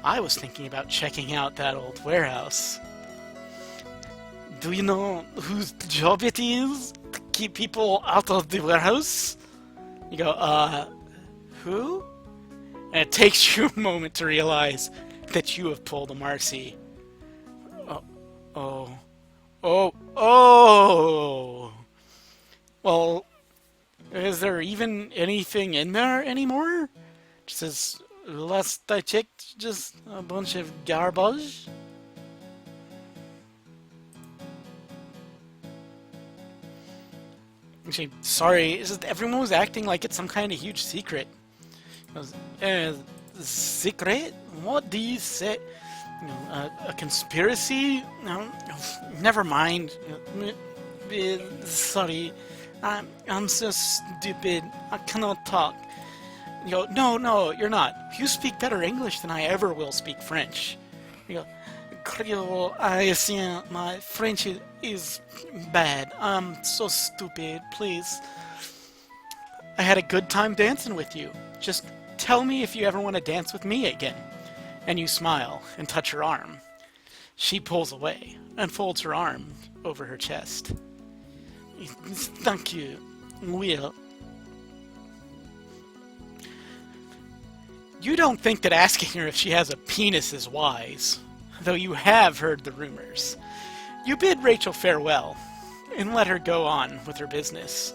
I was thinking about checking out that old warehouse. Do you know whose job it is to keep people out of the warehouse? You go, who? And it takes you a moment to realize that you have pulled a Marcy. Oh, oh, oh. Well, is there even anything in there anymore? Just as last I checked, just a bunch of garbage. Actually, sorry, it's just everyone was acting like it's some kind of huge secret. I was, secret? What do you say? You know, a conspiracy? No, never mind. Sorry, I'm so stupid. I cannot talk. You go, no, you're not. You speak better English than I ever will speak French. You go, Creole, I see my French is bad. I'm so stupid, please. I had a good time dancing with you. Just tell me if you ever want to dance with me again. And you smile and touch her arm. She pulls away and folds her arm over her chest. Thank you, Will. You don't think that asking her if she has a penis is wise, though you have heard the rumors. You bid Rachel farewell and let her go on with her business.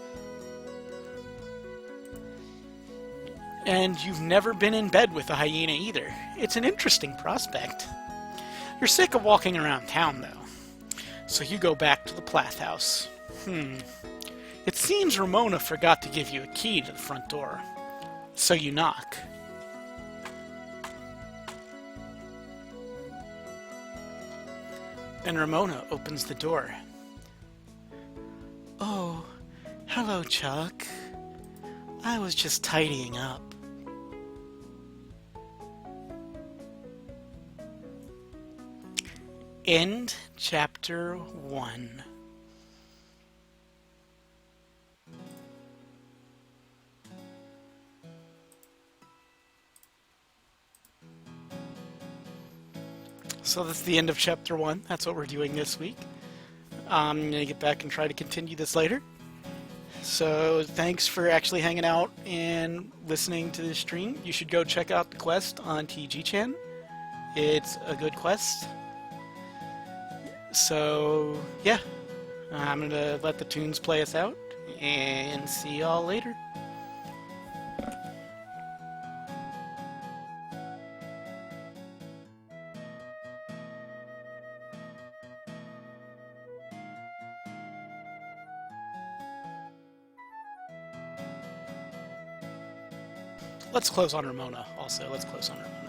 And you've never been in bed with a hyena either. It's an interesting prospect. You're sick of walking around town, though. So you go back to the Plath house. It seems Ramona forgot to give you a key to the front door. So you knock. And Ramona opens the door. Oh, hello, Chuck. I was just tidying up. End chapter 1. So that's the end of chapter 1. That's what we're doing this week. I'm going to get back and try to continue this later. So thanks for actually hanging out and listening to this stream. You should go check out the quest on TG-chan. It's a good quest. So yeah, I'm going to let the tunes play us out and see y'all later. Let's close on Ramona also. Let's close on Ramona.